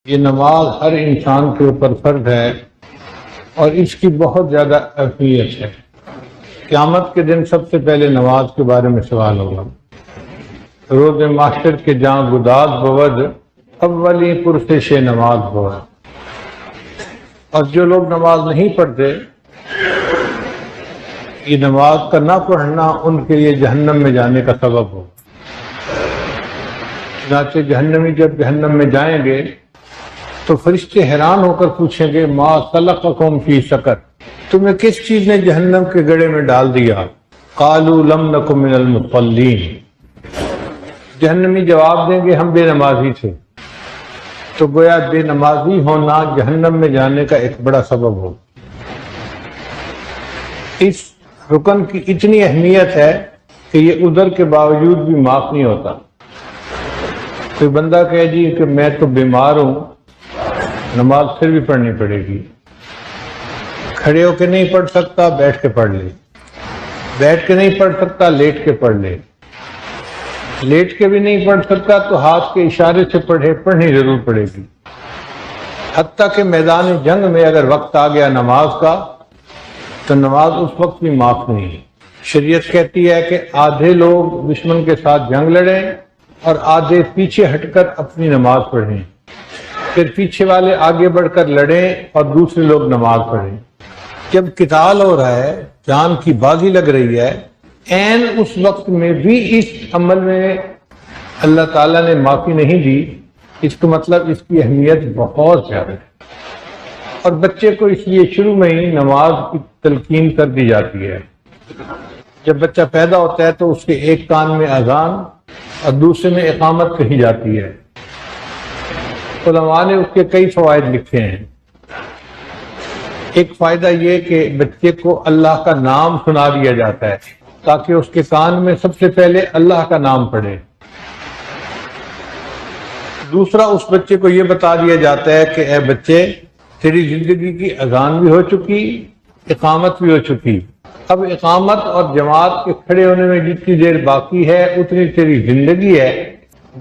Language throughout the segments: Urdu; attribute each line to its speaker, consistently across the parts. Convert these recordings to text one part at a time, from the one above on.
Speaker 1: یہ نماز ہر انسان کے اوپر فرض ہے اور اس کی بہت زیادہ اہمیت ہے۔ قیامت کے دن سب سے پہلے نماز کے بارے میں سوال ہوگا۔ روز ماسٹر کے جہاں گداز بود اولی پرسش نماز بود، اور جو لوگ نماز نہیں پڑھتے، یہ نماز کا نہ پڑھنا ان کے لیے جہنم میں جانے کا سبب ہو۔ چنانچہ جہنمی جب جہنم میں جائیں گے تو فرشتے حیران ہو کر پوچھیں گے ما سلککم فی سقر، تمہیں کس چیز نے جہنم کے گڑھے میں ڈال دیا؟ قالوا لم نک من المصلین، جہنمی جواب دیں گے ہم بے نمازی تھے۔ تو گویا بے نمازی ہونا جہنم میں جانے کا ایک بڑا سبب ہو۔ اس رکن کی اتنی اہمیت ہے کہ یہ عذر کے باوجود بھی معاف نہیں ہوتا۔ کوئی بندہ کہے جی کہ میں تو بیمار ہوں، نماز پھر بھی پڑھنی پڑے گی، کھڑے ہو کے نہیں پڑھ سکتا بیٹھ کے پڑھ لے، بیٹھ کے نہیں پڑھ سکتا لیٹ کے پڑھ لے، لیٹ کے بھی نہیں پڑھ سکتا تو ہاتھ کے اشارے سے پڑھے، پڑھنی ضرور پڑے گی۔ حتیٰ کہ میدان جنگ میں اگر وقت آ گیا نماز کا تو نماز اس وقت بھی معاف نہیں ہے۔ شریعت کہتی ہے کہ آدھے لوگ دشمن کے ساتھ جنگ لڑیں اور آدھے پیچھے ہٹ کر اپنی نماز پڑھیں، پھر پیچھے والے آگے بڑھ کر لڑیں اور دوسرے لوگ نماز پڑھیں۔ جب قتال ہو رہا ہے، جان کی بازی لگ رہی ہے، عین اس وقت میں بھی اس عمل میں اللہ تعالیٰ نے معافی نہیں دی، اس کا مطلب اس کی اہمیت بہت زیادہ ہے۔ اور بچے کو اس لیے شروع میں ہی نماز کی تلقین کر دی جاتی ہے۔ جب بچہ پیدا ہوتا ہے تو اس کے ایک کان میں اذان اور دوسرے میں اقامت کہی جاتی ہے۔ علماء نے اس کے کئی فوائد لکھے ہیں۔ ایک فائدہ یہ کہ بچے کو اللہ کا نام سنا دیا جاتا ہے تاکہ اس کے کان میں سب سے پہلے اللہ کا نام پڑے۔ دوسرا، اس بچے کو یہ بتا دیا جاتا ہے کہ اے بچے، تیری زندگی کی اذان بھی ہو چکی، اقامت بھی ہو چکی، اب اقامت اور جماعت کے کھڑے ہونے میں جتنی دیر باقی ہے اتنی تیری زندگی ہے،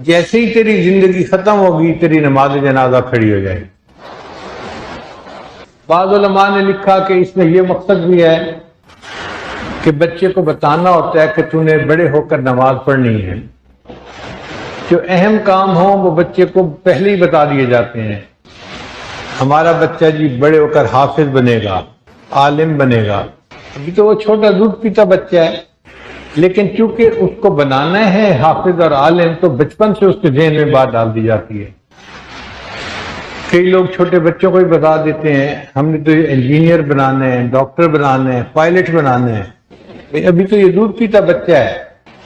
Speaker 1: جیسے ہی تیری زندگی ختم ہوگی تیری نماز جنازہ کھڑی ہو جائے گی۔ بعض علماء نے لکھا کہ اس میں یہ مقصد بھی ہے کہ بچے کو بتانا ہوتا ہے کہ تو نے بڑے ہو کر نماز پڑھنی ہے۔ جو اہم کام ہوں وہ بچے کو پہلے ہی بتا دیے جاتے ہیں۔ ہمارا بچہ جی بڑے ہو کر حافظ بنے گا، عالم بنے گا، ابھی تو وہ چھوٹا دودھ پیتا بچہ ہے، لیکن چونکہ اس کو بنانا ہے حافظ اور عالم تو بچپن سے اس کے ذہن میں بات ڈال دی جاتی ہے۔ کئی لوگ چھوٹے بچوں کو ہی بتا دیتے ہیں ہم نے تو یہ انجینئر بنانا ہے، ڈاکٹر بنانا ہے، پائلٹ بنانا ہے، ابھی تو یہ دودھ پیتا بچہ ہے۔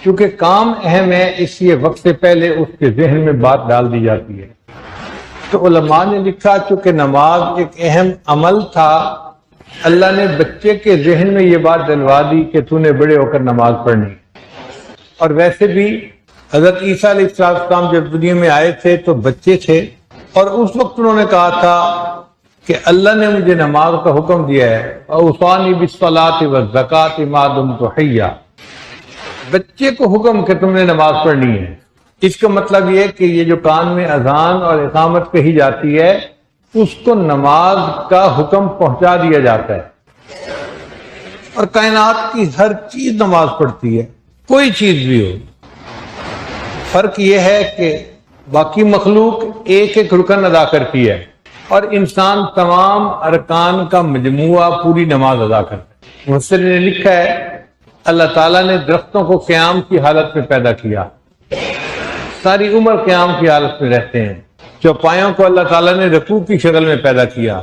Speaker 1: چونکہ کام اہم ہے اس لیے وقت سے پہلے اس کے ذہن میں بات ڈال دی جاتی ہے۔ تو علماء نے لکھا چونکہ نماز ایک اہم عمل تھا، اللہ نے بچے کے ذہن میں یہ بات ڈلوا دی کہ تو نے بڑے ہو کر نماز پڑھنی۔ اور ویسے بھی حضرت عیسیٰ علیہ السلام جب دنیا میں آئے تھے تو بچے تھے، اور اس وقت انہوں نے کہا تھا کہ اللہ نے مجھے نماز کا حکم دیا ہے، اوصانی بالصلاۃ والزکاۃ ما دمت حیا، بچے کو حکم کہ تم نے نماز پڑھنی ہے۔ اس کا مطلب یہ کہ یہ جو کان میں اذان اور اقامت کہی جاتی ہے اس کو نماز کا حکم پہنچا دیا جاتا ہے۔ اور کائنات کی ہر چیز نماز پڑھتی ہے، کوئی چیز بھی ہو۔ فرق یہ ہے کہ باقی مخلوق ایک ایک رکن ادا کرتی ہے اور انسان تمام ارکان کا مجموعہ پوری نماز ادا کرتا ہے۔ مفسر نے لکھا ہے اللہ تعالیٰ نے درختوں کو قیام کی حالت میں پیدا کیا، ساری عمر قیام کی حالت میں رہتے ہیں۔ چوپایوں کو اللہ تعالیٰ نے رکوع کی شکل میں پیدا کیا،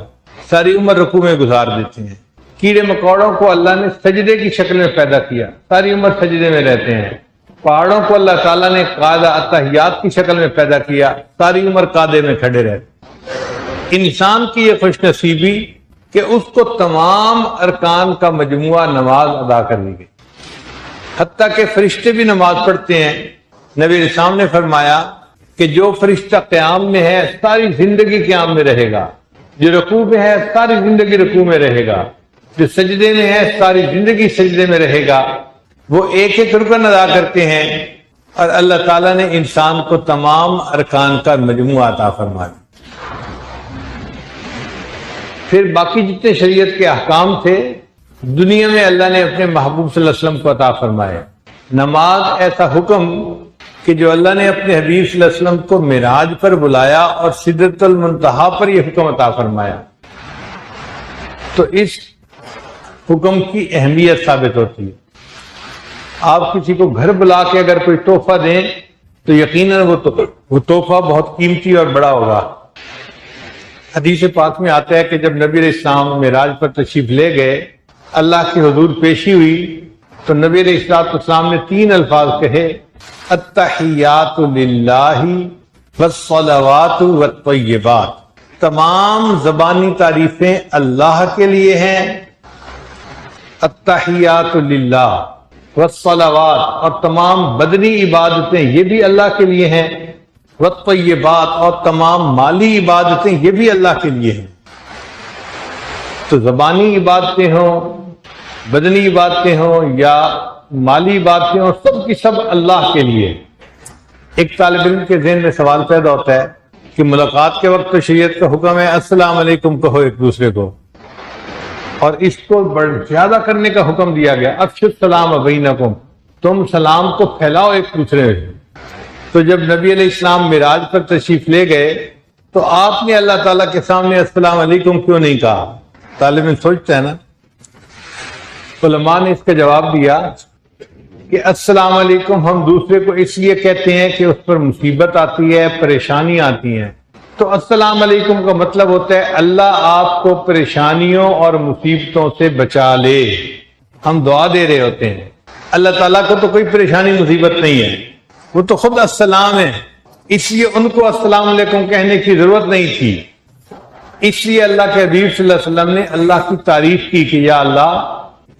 Speaker 1: ساری عمر رکوع میں گزار دیتے ہیں۔ کیڑے مکوڑوں کو اللہ نے سجدے کی شکل میں پیدا کیا، ساری عمر سجدے میں رہتے ہیں۔ پہاڑوں کو اللہ تعالیٰ نے قاعدہ اتحیات کی شکل میں پیدا کیا، ساری عمر قاعدے میں کھڑے رہتے۔ انسان کی یہ خوش نصیبی کہ اس کو تمام ارکان کا مجموعہ نماز ادا کرنی گئی۔ حتیٰ کہ فرشتے بھی نماز پڑھتے ہیں۔ نبی علیہ السلام نے فرمایا کہ جو فرشتہ قیام میں ہے ساری زندگی قیام میں رہے گا، جو رکوع میں ہے ساری زندگی رکوع میں رہے گا، جو سجدے میں ہے ساری زندگی سجدے میں رہے گا۔ وہ ایک ایک رکن ادا کرتے ہیں اور اللہ تعالیٰ نے انسان کو تمام ارکان کا مجموعہ عطا فرما دیا۔ پھر باقی جتنے شریعت کے احکام تھے دنیا میں اللہ نے اپنے محبوب صلی اللہ علیہ وسلم کو عطا فرمائے۔ نماز ایسا حکم کہ جو اللہ نے اپنے حبیب صلی اللہ علیہ وسلم کو معراج پر بلایا اور سدرۃ المنتہا پر یہ حکم عطا فرمایا، تو اس حکم کی اہمیت ثابت ہوتی ہے۔ آپ کسی کو گھر بلا کے اگر کوئی تحفہ دیں تو یقیناً وہ تحفہ بہت قیمتی اور بڑا ہوگا۔ حدیث پاک میں آتا ہے کہ جب نبی علیہ السلام معراج پر تشریف لے گئے، اللہ کے حضور پیشی ہوئی، تو نبی علیہ السلام نے 3 الفاظ کہے، التحیات للہ والصلوات والطیبات، تمام زبانی تعریفیں اللہ کے لیے ہیں، التحیات للہ والصلوات، اور تمام بدنی عبادتیں یہ بھی اللہ کے لیے ہیں، والطیبات، اور تمام مالی عبادتیں یہ بھی اللہ کے لیے ہیں۔ تو زبانی عبادتیں ہوں، بدنی عبادتیں ہوں یا مالی عبادتیں ہوں، سب کی سب اللہ کے لیے۔ ایک طالب علم کے ذہن میں سوال پیدا ہوتا ہے کہ ملاقات کے وقت تو شریعت کا حکم ہے السلام علیکم کہو ایک دوسرے کو، اور اس کو زیادہ کرنے کا حکم دیا گیا، افشوا السلام بینکم، تم سلام کو پھیلاؤ ایک دوسرے میں۔ تو جب نبی علیہ السلام معراج پر تشریف لے گئے تو آپ نے اللہ تعالیٰ کے سامنے السلام علیکم کیوں نہیں کہا؟ طالب علم سوچتا ہے نا۔ علماء نے اس کا جواب دیا کہ السلام علیکم ہم دوسرے کو اس لیے کہتے ہیں کہ اس پر مصیبت آتی ہے، پریشانی آتی ہیں، تو السلام علیکم کا مطلب ہوتا ہے اللہ آپ کو پریشانیوں اور مصیبتوں سے بچا لے۔ ہم دعا دے رہے ہوتے ہیں، اللہ تعالیٰ کو تو کوئی پریشانی مصیبت نہیں ہے، وہ تو خود السلام ہے، اس لیے ان کو السلام علیکم کہنے کی ضرورت نہیں تھی۔ اس لیے اللہ کے حبیب صلی اللہ علیہ وسلم نے اللہ کی تعریف کی کہ یا اللہ،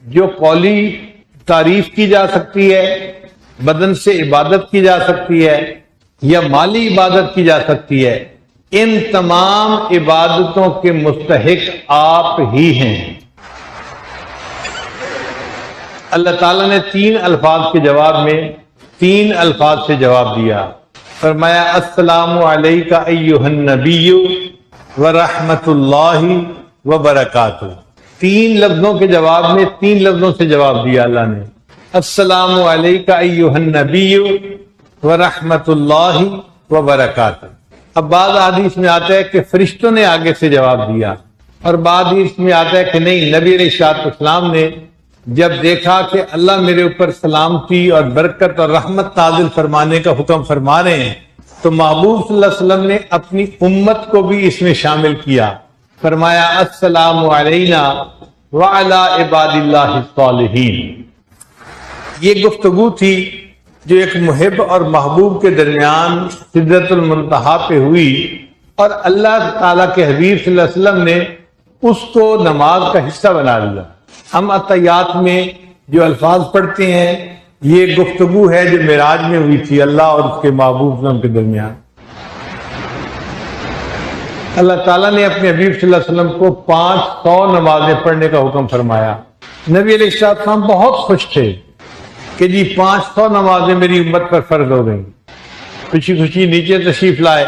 Speaker 1: جو قولی تعریف کی جا سکتی ہے، بدن سے عبادت کی جا سکتی ہے یا مالی عبادت کی جا سکتی ہے، ان تمام عبادتوں کے مستحق آپ ہی ہیں۔ اللہ تعالیٰ نے 3 الفاظ کے جواب میں 3 الفاظ سے جواب دیا، فرمایا السلام علیکہ ایھا النبی ورحمۃ اللہ وبرکاتہ۔ 3 لفظوں کے جواب میں 3 لفظوں سے جواب دیا اللہ نے، السلام علیکہ ایھا النبی ورحمۃ اللہ وبرکاتہ۔ اب بعض حدیث میں آتا ہے کہ فرشتوں نے آگے سے جواب دیا، اور بعض حدیث میں آتا ہے کہ نہیں، نبی علیہ السلام نے جب دیکھا کہ اللہ میرے اوپر سلامتی اور برکت اور رحمت نازل فرمانے کا حکم فرما رہے ہیں، تو محبوب صلی اللہ علیہ وسلم نے اپنی امت کو بھی اس میں شامل کیا، فرمایا السلام علینا وعلی عباد اللہ الصالحین۔ یہ گفتگو تھی جو ایک محب اور محبوب کے درمیان سدرۃ المنتہا پہ ہوئی، اور اللہ تعالیٰ کے حبیب صلی اللہ علیہ وسلم نے اس کو نماز کا حصہ بنا لیا۔ ہم عطیات میں جو الفاظ پڑھتے ہیں یہ گفتگو ہے جو معراج میں ہوئی تھی اللہ اور اس کے محبوب صلی اللہ علیہ وسلم کے درمیان۔ اللہ تعالیٰ نے اپنے حبیب صلی اللہ علیہ وسلم کو 500 نمازیں پڑھنے کا حکم فرمایا۔ نبی علیہ السلام بہت خوش تھے کہ جی 500 نمازیں میری امت پر فرض ہو گئیں۔ خوشی خوشی نیچے تشریف لائے،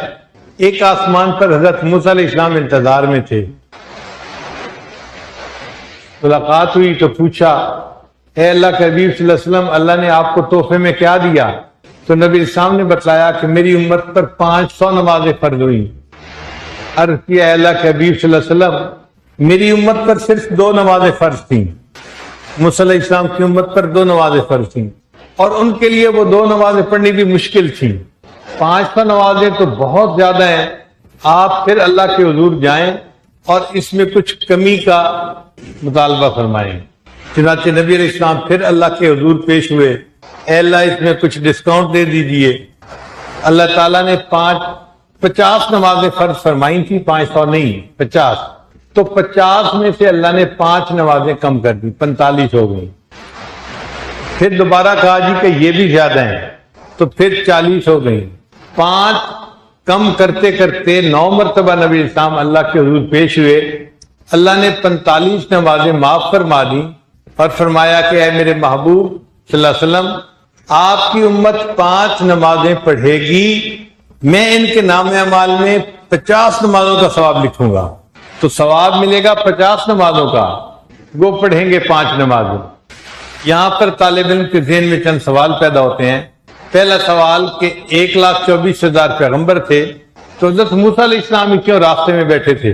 Speaker 1: ایک آسمان پر حضرت موسیٰ علیہ السلام انتظار میں تھے۔ ملاقات ہوئی تو پوچھا، اے اللہ کے حبیب صلی اللہ علیہ وسلم، اللہ نے آپ کو تحفے میں کیا دیا؟ تو نبی السلام نے بتلایا کہ میری امت پر 500 نمازیں فرض ہوئی۔ عرض کیا، اے اللہ کے حبیب صلی اللہ علیہ وسلم، میری امت پر صرف 2 نمازیں فرض تھیں، موسیٰ علیہ السلام کی امت پر 2 نمازیں فرض تھیں، اور ان کے لیے وہ 2 نمازیں پڑھنی بھی مشکل تھیں۔ 500 نمازیں تو بہت زیادہ ہیں، آپ پھر اللہ کے حضور جائیں اور اس میں کچھ کمی کا مطالبہ فرمائیں۔ چنانچہ نبی علیہ السلام پھر اللہ کے حضور پیش ہوئے، اے اللہ اس میں کچھ ڈسکاؤنٹ دے دیجئے۔ اللہ تعالیٰ نے 50 نمازیں فرض فرمائی تھی، 500 نہیں 50، تو 50 میں سے اللہ نے 5 نمازیں کم کر دی، 45 ہو گئی۔ پھر دوبارہ کہا جی کہ یہ بھی زیادہ ہیں، تو پھر 40 ہو گئی۔ 5 کم کرتے کرتے 9 مرتبہ نبی اسلام اللہ کے حضور پیش ہوئے، اللہ نے 45 نمازیں معاف فرما دی اور فرمایا کہ اے میرے محبوب صلی اللہ علیہ وسلم، آپ کی امت 5 نمازیں پڑھے گی، میں ان کے نام اعمال میں 50 نمازوں کا ثواب لکھوں گا۔ تو ثواب ملے گا 50 نمازوں کا، وہ پڑھیں گے 5 نمازیں۔ یہاں پر طالب علم کے ذہن میں چند سوال پیدا ہوتے ہیں۔ پہلا سوال کہ 1,24,000 پیغمبر تھے تو حضرت موسیٰ علیہ السلام کیوں راستے میں بیٹھے تھے؟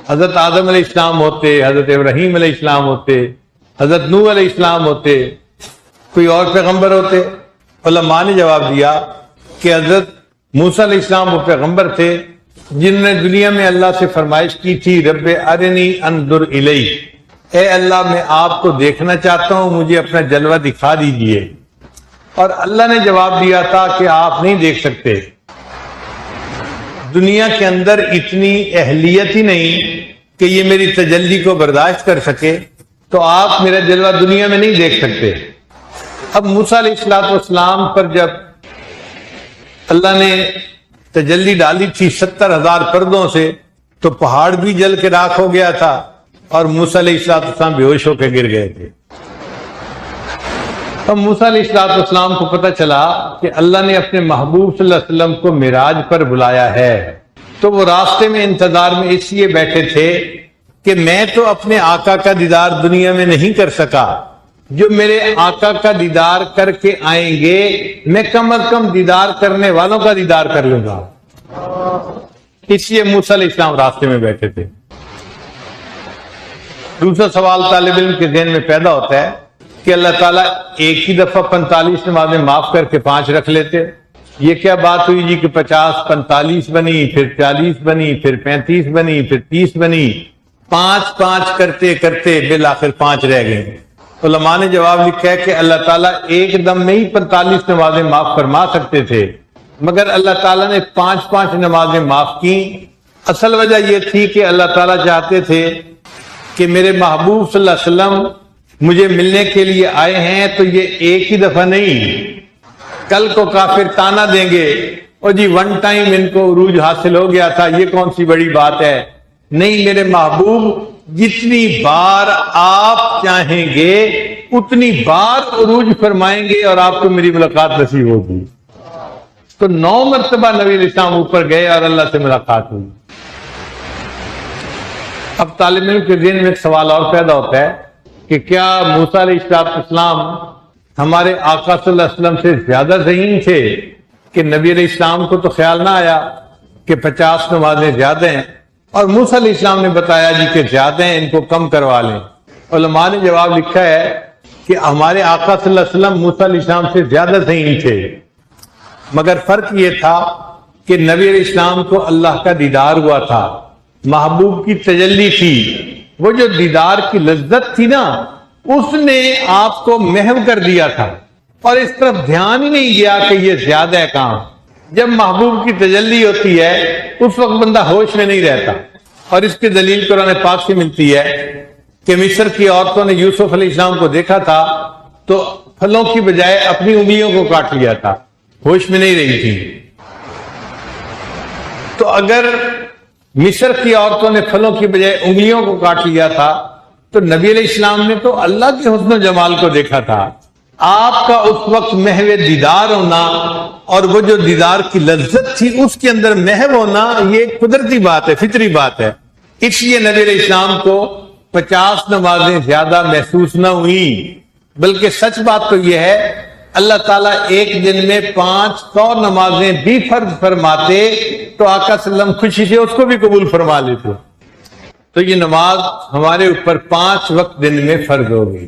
Speaker 1: حضرت آدم علیہ السلام ہوتے، حضرت ابراہیم علیہ السلام ہوتے، حضرت نوح علیہ السلام ہوتے، کوئی اور پیغمبر ہوتے؟ علماء نے جواب دیا کہ حضرت موسیٰ علیہ السلام وہ پیغمبر تھے جنہوں نے دنیا میں اللہ سے فرمائش کی تھی، رب ارنی انظر الیک، اے اللہ میں آپ کو دیکھنا چاہتا ہوں، مجھے اپنا جلوہ دکھا دیجئے۔ اور اللہ نے جواب دیا تھا کہ آپ نہیں دیکھ سکتے، دنیا کے اندر اتنی اہلیت ہی نہیں کہ یہ میری تجلی کو برداشت کر سکے، تو آپ میرا جلوہ دنیا میں نہیں دیکھ سکتے۔ اب موسیٰ علیہ السلام پر جب اللہ نے تجلی ڈالی تھی 70,000 پردوں سے، تو پہاڑ بھی جل کے راکھ ہو گیا تھا اور موسیٰ علیہ السلام بے ہوش ہو کے گر گئے تھے۔ اب موسیٰ علیہ السلام کو پتہ چلا کہ اللہ نے اپنے محبوب صلی اللہ علیہ وسلم کو معراج پر بلایا ہے، تو وہ راستے میں انتظار میں اس لیے بیٹھے تھے کہ میں تو اپنے آقا کا دیدار دنیا میں نہیں کر سکا، جو میرے آقا کا دیدار کر کے آئیں گے میں کم از کم دیدار کرنے والوں کا دیدار کر لوں گا۔ اس لیے موسیٰ علیہ السلام راستے میں بیٹھے تھے۔ دوسرا سوال طالب علم کے ذہن میں پیدا ہوتا ہے کہ اللہ تعالیٰ ایک ہی دفعہ 45 نمازیں معاف کر کے 5 رکھ لیتے، یہ کیا بات ہوئی جی کہ 50 45 بنی، پھر 40 بنی، پھر 35 بنی، پھر 30 بنی، 5 کرتے کرتے بالآخر 5 رہ گئے۔ علماء نے جواب لکھا ہے کہ اللہ تعالیٰ ایک دم میں ہی 45 نمازیں معاف فرما سکتے تھے، مگر اللہ تعالیٰ نے 5 نمازیں معاف کی۔ اصل وجہ یہ تھی کہ اللہ تعالیٰ چاہتے تھے کہ میرے محبوب صلی اللہ علیہ وسلم مجھے ملنے کے لیے آئے ہیں تو یہ ایک ہی دفعہ نہیں، کل کو کافر تانا دیں گے اور جی ون ٹائم ان کو عروج حاصل ہو گیا تھا، یہ کون سی بڑی بات ہے؟ نہیں، میرے محبوب جتنی بار آپ چاہیں گے اتنی بار عروج فرمائیں گے اور آپ کو میری ملاقات نصیب ہوگی۔ تو 9 مرتبہ نبی علیہ السلام اوپر گئے اور اللہ سے ملاقات ہوئی۔ اب طالب علم کے ذہن میں ایک سوال اور پیدا ہوتا ہے کہ کیا موسیٰ علیہ السلام ہمارے آقا صلی اللہ علیہ وسلم سے زیادہ ذہین تھے کہ نبی علیہ السلام کو تو خیال نہ آیا کہ 50 نمازیں زیادہ ہیں، اور موسیٰ علیہ السلام نے بتایا جی کہ زیادہ ہیں، ان کو کم کروا لیں؟ علماء نے جواب لکھا ہے کہ ہمارے آقا صلی اللہ علیہ وسلم موسیٰ علیہ السلام سے زیادہ ذہین تھے، مگر فرق یہ تھا کہ نبی علیہ السلام کو اللہ کا دیدار ہوا تھا، محبوب کی تجلی تھی، وہ جو دیدار کی لذت تھی نا اس نے آپ کو محو کر دیا تھا اور اس طرف دھیان ہی نہیں گیا کہ یہ زیادہ ہے کام۔ جب محبوب کی تجلی ہوتی ہے اس وقت بندہ ہوش میں نہیں رہتا، اور اس کی دلیل قرآن پاک سے ملتی ہے کہ مصر کی عورتوں نے یوسف علیہ السلام کو دیکھا تھا تو پھلوں کی بجائے اپنی انگلیوں کو کاٹ لیا تھا، ہوش میں نہیں رہی تھی۔ تو اگر مصر کی عورتوں نے پھلوں کی بجائے انگلیوں کو کاٹ لیا تھا تو نبی علیہ السلام نے تو اللہ کے حسن و جمال کو دیکھا تھا۔ آپ کا اس وقت محو دیدار ہونا اور وہ جو دیدار کی لذت تھی اس کے اندر محو ہونا، یہ قدرتی بات ہے، فطری بات ہے۔ اس لیے نبی علیہ السلام کو 50 نمازیں زیادہ محسوس نہ ہوئی، بلکہ سچ بات تو یہ ہے اللہ تعالیٰ ایک دن میں 500 نمازیں بھی فرض فرماتے تو آقا صلی اللہ علیہ وسلم خوشی سے اس کو بھی قبول فرما لیتے۔ تو یہ نماز ہمارے اوپر 5 وقت دن میں فرض ہو گئی،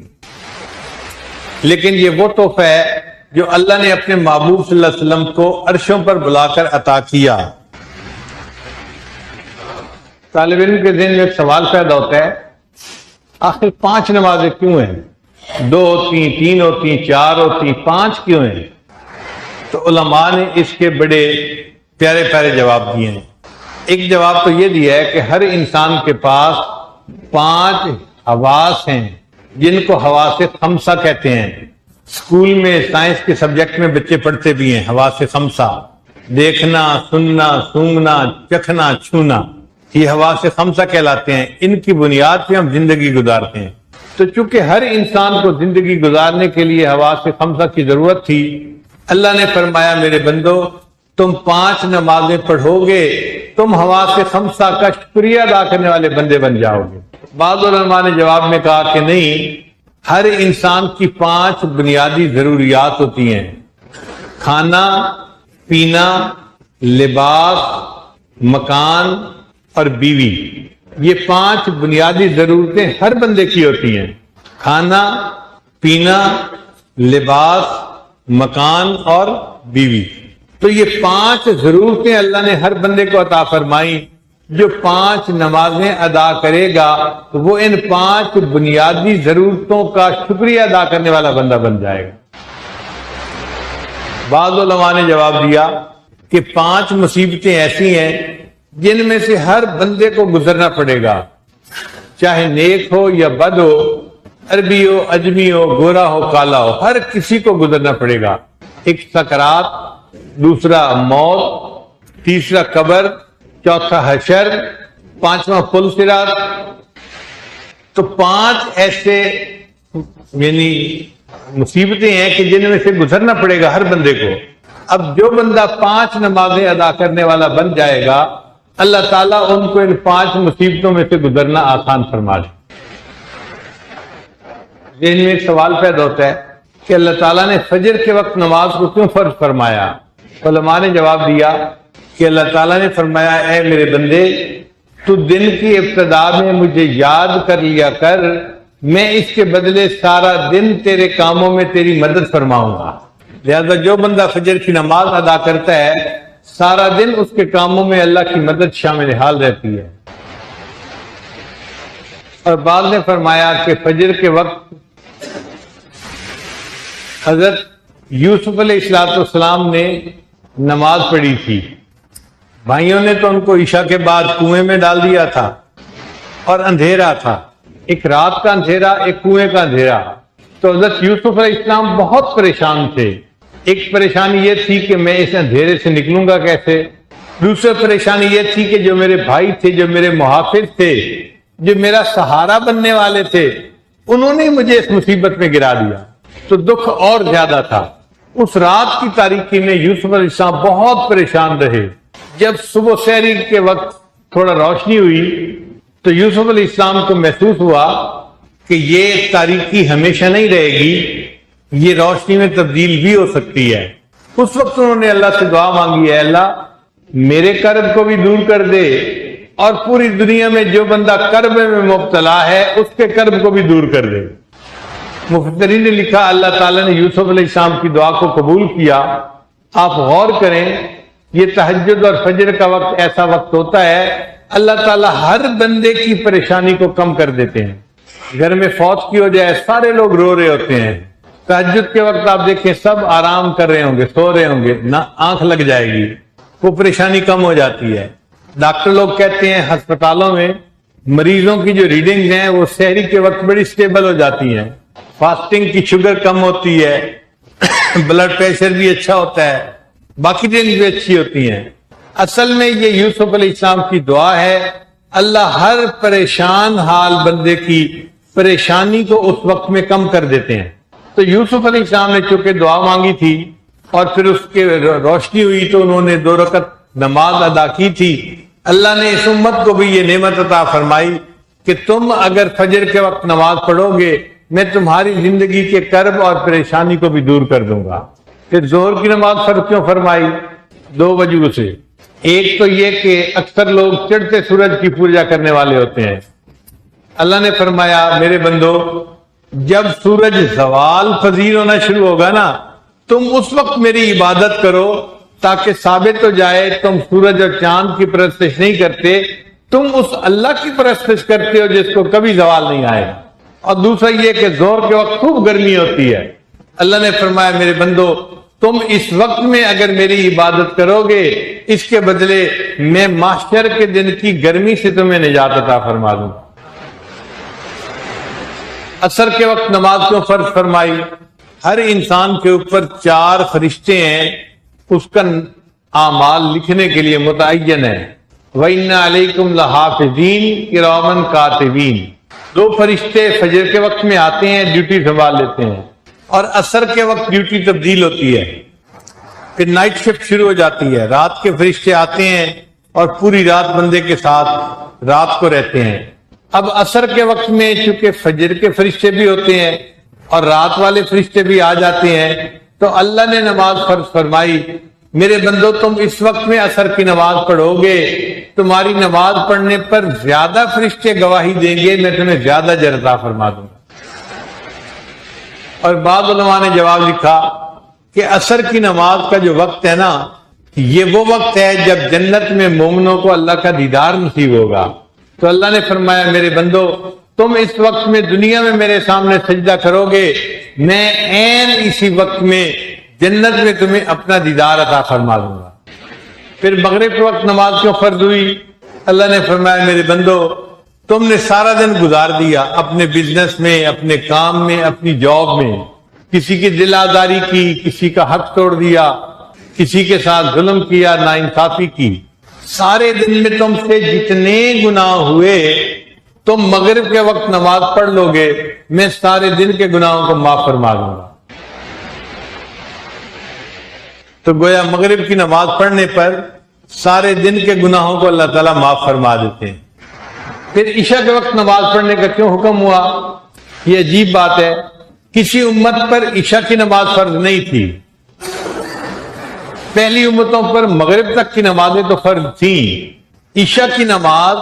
Speaker 1: لیکن یہ وہ تحفہ ہے جو اللہ نے اپنے محبوب صلی اللہ علیہ وسلم کو عرشوں پر بلا کر عطا کیا۔ طالب علم کے ذہن میں ایک سوال پیدا ہوتا ہے، آخر 5 نمازیں کیوں ہیں؟ 2 ہوتی، 3 ہوتی، 4 ہوتی، 5 کیوں ہیں؟ تو علماء نے اس کے بڑے پیارے پیارے جواب دیے ہیں۔ ایک جواب تو یہ دیا ہے کہ ہر انسان کے پاس 5 حواس ہیں جن کو حواس خمسہ کہتے ہیں۔ اسکول میں سائنس کے سبجیکٹ میں بچے پڑھتے بھی ہیں حواس خمسہ، دیکھنا، سننا، سونگنا، چکھنا، چھونا، یہ حواس خمسہ کہلاتے ہیں۔ ان کی بنیاد پہ ہم زندگی گزارتے ہیں۔ تو چونکہ ہر انسان کو زندگی گزارنے کے لیے حواس خمسہ کی ضرورت تھی، اللہ نے فرمایا میرے بندو تم 5 نمازیں پڑھو گے تم حواس خمسہ کا شکریہ ادا کرنے والے بندے بن جاؤ گے۔ بعض علماء نے جواب میں کہا کہ نہیں، ہر انسان کی 5 بنیادی ضروریات ہوتی ہیں: کھانا، پینا، لباس، مکان اور بیوی۔ یہ 5 بنیادی ضرورتیں ہر بندے کی ہوتی ہیں: کھانا، پینا، لباس، مکان اور بیوی۔ تو یہ 5 ضرورتیں اللہ نے ہر بندے کو عطا فرمائی۔ جو 5 نمازیں ادا کرے گا تو وہ ان 5 بنیادی ضرورتوں کا شکریہ ادا کرنے والا بندہ بن جائے گا۔ بعض علماء نے جواب دیا کہ 5 مصیبتیں ایسی ہیں جن میں سے ہر بندے کو گزرنا پڑے گا، چاہے نیک ہو یا بد ہو، عربی ہو، عجمی ہو، گورا ہو، کالا ہو، ہر کسی کو گزرنا پڑے گا۔ ایک سکرات، دوسرا موت، تیسرا قبر، چوتھا حشر، 5واں پل صراط۔ تو 5 ایسے یعنی مصیبتیں ہیں کہ جن میں سے گزرنا پڑے گا ہر بندے کو۔ اب جو بندہ 5 نمازیں ادا کرنے والا بن جائے گا، اللہ تعالیٰ ان کو ان 5 مصیبتوں میں سے گزرنا آسان فرما دے۔ ذہن میں ایک سوال پیدا ہوتا ہے کہ اللہ تعالیٰ نے فجر کے وقت نماز کو کیوں فرض فرمایا؟ علماء نے جواب دیا کہ اللہ تعالیٰ نے فرمایا، اے میرے بندے، تو دن کی ابتدا میں مجھے یاد کر لیا کر، میں اس کے بدلے سارا دن تیرے کاموں میں تیری مدد فرماؤں گا۔ لہذا جو بندہ فجر کی نماز ادا کرتا ہے، سارا دن اس کے کاموں میں اللہ کی مدد شامل حال رہتی ہے۔ اور بعض نے فرمایا کہ فجر کے وقت حضرت یوسف علیہ السلام نے نماز پڑھی تھی، بھائیوں نے تو ان کو عشاء کے بعد کنویں میں ڈال دیا تھا اور اندھیرا تھا، ایک رات کا اندھیرا، ایک کنویں کا اندھیرا۔ تو حضرت یوسف علیہ السلام بہت پریشان تھے۔ ایک پریشانی یہ تھی کہ میں اس اندھیرے سے نکلوں گا کیسے، دوسری پریشانی یہ تھی کہ جو میرے بھائی تھے، جو میرے محافظ تھے، جو میرا سہارا بننے والے تھے، انہوں نے مجھے اس مصیبت میں گرا دیا، تو دکھ اور زیادہ تھا۔ اس رات کی تاریکی میں یوسف علیہ السلام بہت پریشان رہے۔ جب صبح سحری کے وقت تھوڑا روشنی ہوئی تو یوسف علیہ السلام کو محسوس ہوا کہ یہ تاریکی ہمیشہ نہیں رہے گی، یہ روشنی میں تبدیل بھی ہو سکتی ہے۔ اس وقت انہوں نے اللہ سے دعا مانگی، ہے اللہ میرے کرب کو بھی دور کر دے، اور پوری دنیا میں جو بندہ کرب میں مبتلا ہے اس کے کرب کو بھی دور کر دے۔ مفسرین نے لکھا اللہ تعالیٰ نے یوسف علیہ السلام کی دعا کو قبول کیا۔ آپ غور کریں، یہ تہجد اور فجر کا وقت ایسا وقت ہوتا ہے اللہ تعالیٰ ہر بندے کی پریشانی کو کم کر دیتے ہیں۔ گھر میں فوت کی ہو جائے، سارے لوگ رو رہے ہوتے ہیں، تہجد کے وقت آپ دیکھیں سب آرام کر رہے ہوں گے، سو رہے ہوں گے، نہ آنکھ لگ جائے گی، وہ پریشانی کم ہو جاتی ہے۔ ڈاکٹر لوگ کہتے ہیں ہسپتالوں میں مریضوں کی جو ریڈنگ ہیں وہ سحری کے وقت بڑی سٹیبل ہو جاتی ہیں، فاسٹنگ کی شوگر کم ہوتی ہے، بلڈ پریشر بھی اچھا ہوتا ہے، باقی ڈرنگ بھی اچھی ہوتی ہیں۔ اصل میں یہ یوسف علیہ السلام کی دعا ہے، اللہ ہر پریشان حال بندے کی پریشانی کو اس وقت میں کم کر دیتے ہیں۔ تو یوسف علیہ السلام نے چونکہ دعا مانگی تھی اور پھر اس کے روشنی ہوئی تو انہوں نے 2 رکعت نماز ادا کی تھی۔ اللہ نے اس امت کو بھی یہ نعمت عطا فرمائی کہ تم اگر فجر کے وقت نماز پڑھو گے میں تمہاری زندگی کے کرب اور پریشانی کو بھی دور کر دوں گا۔ پھر ظہر کی نماز فرض کیوں فرمائی؟ 2 وجہ سے۔ ایک تو یہ کہ اکثر لوگ چڑھتے سورج کی پوجا کرنے والے ہوتے ہیں۔ اللہ نے فرمایا میرے بندو جب سورج زوال پذیر ہونا شروع ہوگا نا تم اس وقت میری عبادت کرو تاکہ ثابت ہو جائے تم سورج اور چاند کی پرستش نہیں کرتے، تم اس اللہ کی پرستش کرتے ہو جس کو کبھی زوال نہیں آئے۔ اور دوسرا یہ کہ ظہر کے وقت خوب گرمی ہوتی ہے، اللہ نے فرمایا میرے بندو تم اس وقت میں اگر میری عبادت کرو گے اس کے بدلے میں محشر کے دن کی گرمی سے تمہیں نجات عطا فرما دوں۔ عصر کے وقت نماز کیوں فرض فرمائی؟ ہر انسان کے اوپر 4 فرشتے ہیں اس کا اعمال لکھنے کے لیے متعین ہے۔ وَإِنَّ عَلَيْكُمْ لَحَافِظِينَ كِرَامًا كَاتِبِينَ۔ 2 فرشتے فجر کے وقت میں آتے ہیں، ڈیوٹی سنبھال لیتے ہیں، اور عصر کے وقت ڈیوٹی تبدیل ہوتی ہے۔ پھر نائٹ شفٹ شروع ہو جاتی ہے، رات کے فرشتے آتے ہیں اور پوری رات بندے کے ساتھ رات کو رہتے ہیں۔ اب عصر کے وقت میں چونکہ فجر کے فرشتے بھی ہوتے ہیں اور رات والے فرشتے بھی آ جاتے ہیں، تو اللہ نے نماز فرض فرمائی، میرے بندو تم اس وقت میں عصر کی نماز پڑھو گے، تمہاری نماز پڑھنے پر زیادہ فرشتے گواہی دیں گے، میں تمہیں زیادہ اجر عطا فرما دوں گا۔ اور بعض علماء نے جواب لکھا کہ عصر کی نماز کا جو وقت ہے نا، یہ وہ وقت ہے جب جنت میں مومنوں کو اللہ کا دیدار نصیب ہوگا۔ تو اللہ نے فرمایا میرے بندو تم اس وقت میں دنیا میں میرے سامنے سجدہ کرو گے، میں عین اسی وقت میں جنت میں تمہیں اپنا دیدار عطا فرما دوں گا۔ پھر مغرب کے وقت نماز کیوں فرض ہوئی؟ اللہ نے فرمایا میرے بندو تم نے سارا دن گزار دیا اپنے بزنس میں، اپنے کام میں، اپنی جاب میں، کسی کی دل آزاری کی، کسی کا حق توڑ دیا، کسی کے ساتھ ظلم کیا، ناانصافی کی، سارے دن میں تم سے جتنے گناہ ہوئے تم مغرب کے وقت نماز پڑھ لو گے، میں سارے دن کے گناہوں کو معاف فرما دوں گا۔ تو گویا مغرب کی نماز پڑھنے پر سارے دن کے گناہوں کو اللہ تعالیٰ معاف فرما دیتے ہیں۔ پھر عشاء کے وقت نماز پڑھنے کا کیوں حکم ہوا؟ یہ عجیب بات ہے، کسی امت پر عشاء کی نماز فرض نہیں تھی، پہلی امتوں پر مغرب تک کی نمازیں تو فرض تھیں۔ عشاء کی نماز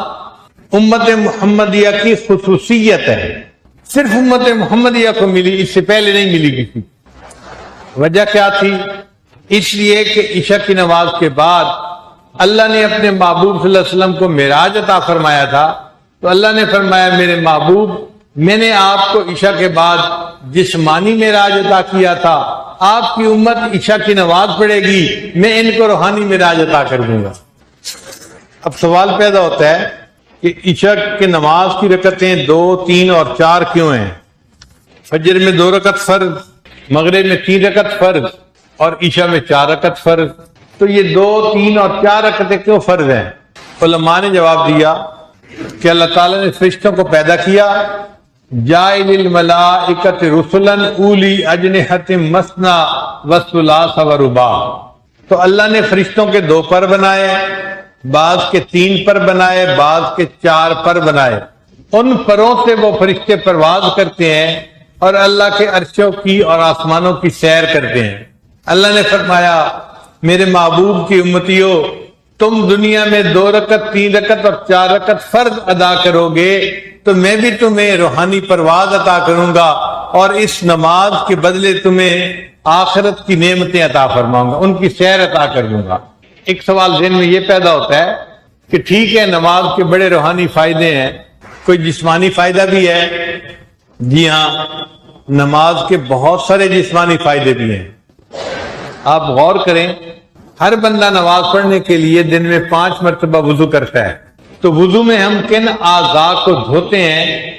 Speaker 1: امت محمدیہ کی خصوصیت ہے، صرف امت محمدیہ کو ملی، اس سے پہلے نہیں ملی کسی۔ وجہ کیا تھی؟ اس لیے کہ عشاء کی نماز کے بعد اللہ نے اپنے محبوب صلی اللہ علیہ وسلم کو معراج عطا فرمایا تھا، تو اللہ نے فرمایا میرے محبوب میں نے آپ کو عشاء کے بعد جسمانی معراج عطا کیا تھا، آپ کی امت عشاء کی نماز پڑھے گی، میں ان کو روحانی معراج عطا کر دوں گا۔ اب سوال پیدا ہوتا ہے کہ عشاء کی نماز کی رکعتیں 2، 3 اور 4 کیوں ہیں؟ فجر میں 2 رکعت فرض، مغرب میں 3 رکعت فرض اور عشاء میں 4 رکعت فرض، تو یہ 2، 3 اور 4 رکعتیں کیوں فرض ہیں؟ علماء نے جواب دیا کہ اللہ تعالیٰ نے فرشتوں کو پیدا کیا، جاعل الملائکۃ رسلا اولی اجنحۃ مثنی وثلاث ورباع، تو اللہ نے فرشتوں کے 2 پر بنائے، بعض کے 3 پر بنائے، بعض کے 4 پر بنائے، ان پروں سے وہ فرشتے پرواز کرتے ہیں اور اللہ کے عرشوں کی اور آسمانوں کی سیر کرتے ہیں۔ اللہ نے فرمایا میرے محبوب کی امتیوں تم دنیا میں 2 رکعت، 3 رکعت اور 4 رکعت فرض ادا کرو گے تو میں بھی تمہیں روحانی پرواز عطا کروں گا اور اس نماز کے بدلے تمہیں آخرت کی نعمتیں عطا فرماؤں گا، ان کی سیر عطا کر دوں گا۔ ایک سوال ذہن میں یہ پیدا ہوتا ہے کہ ٹھیک ہے نماز کے بڑے روحانی فائدے ہیں، کوئی جسمانی فائدہ بھی ہے؟ جی ہاں، نماز کے بہت سارے جسمانی فائدے بھی ہیں۔ آپ غور کریں، ہر بندہ نماز پڑھنے کے لیے دن میں 5 مرتبہ وضو کرتا ہے، تو وضو میں ہم کن اعضاء کو دھوتے ہیں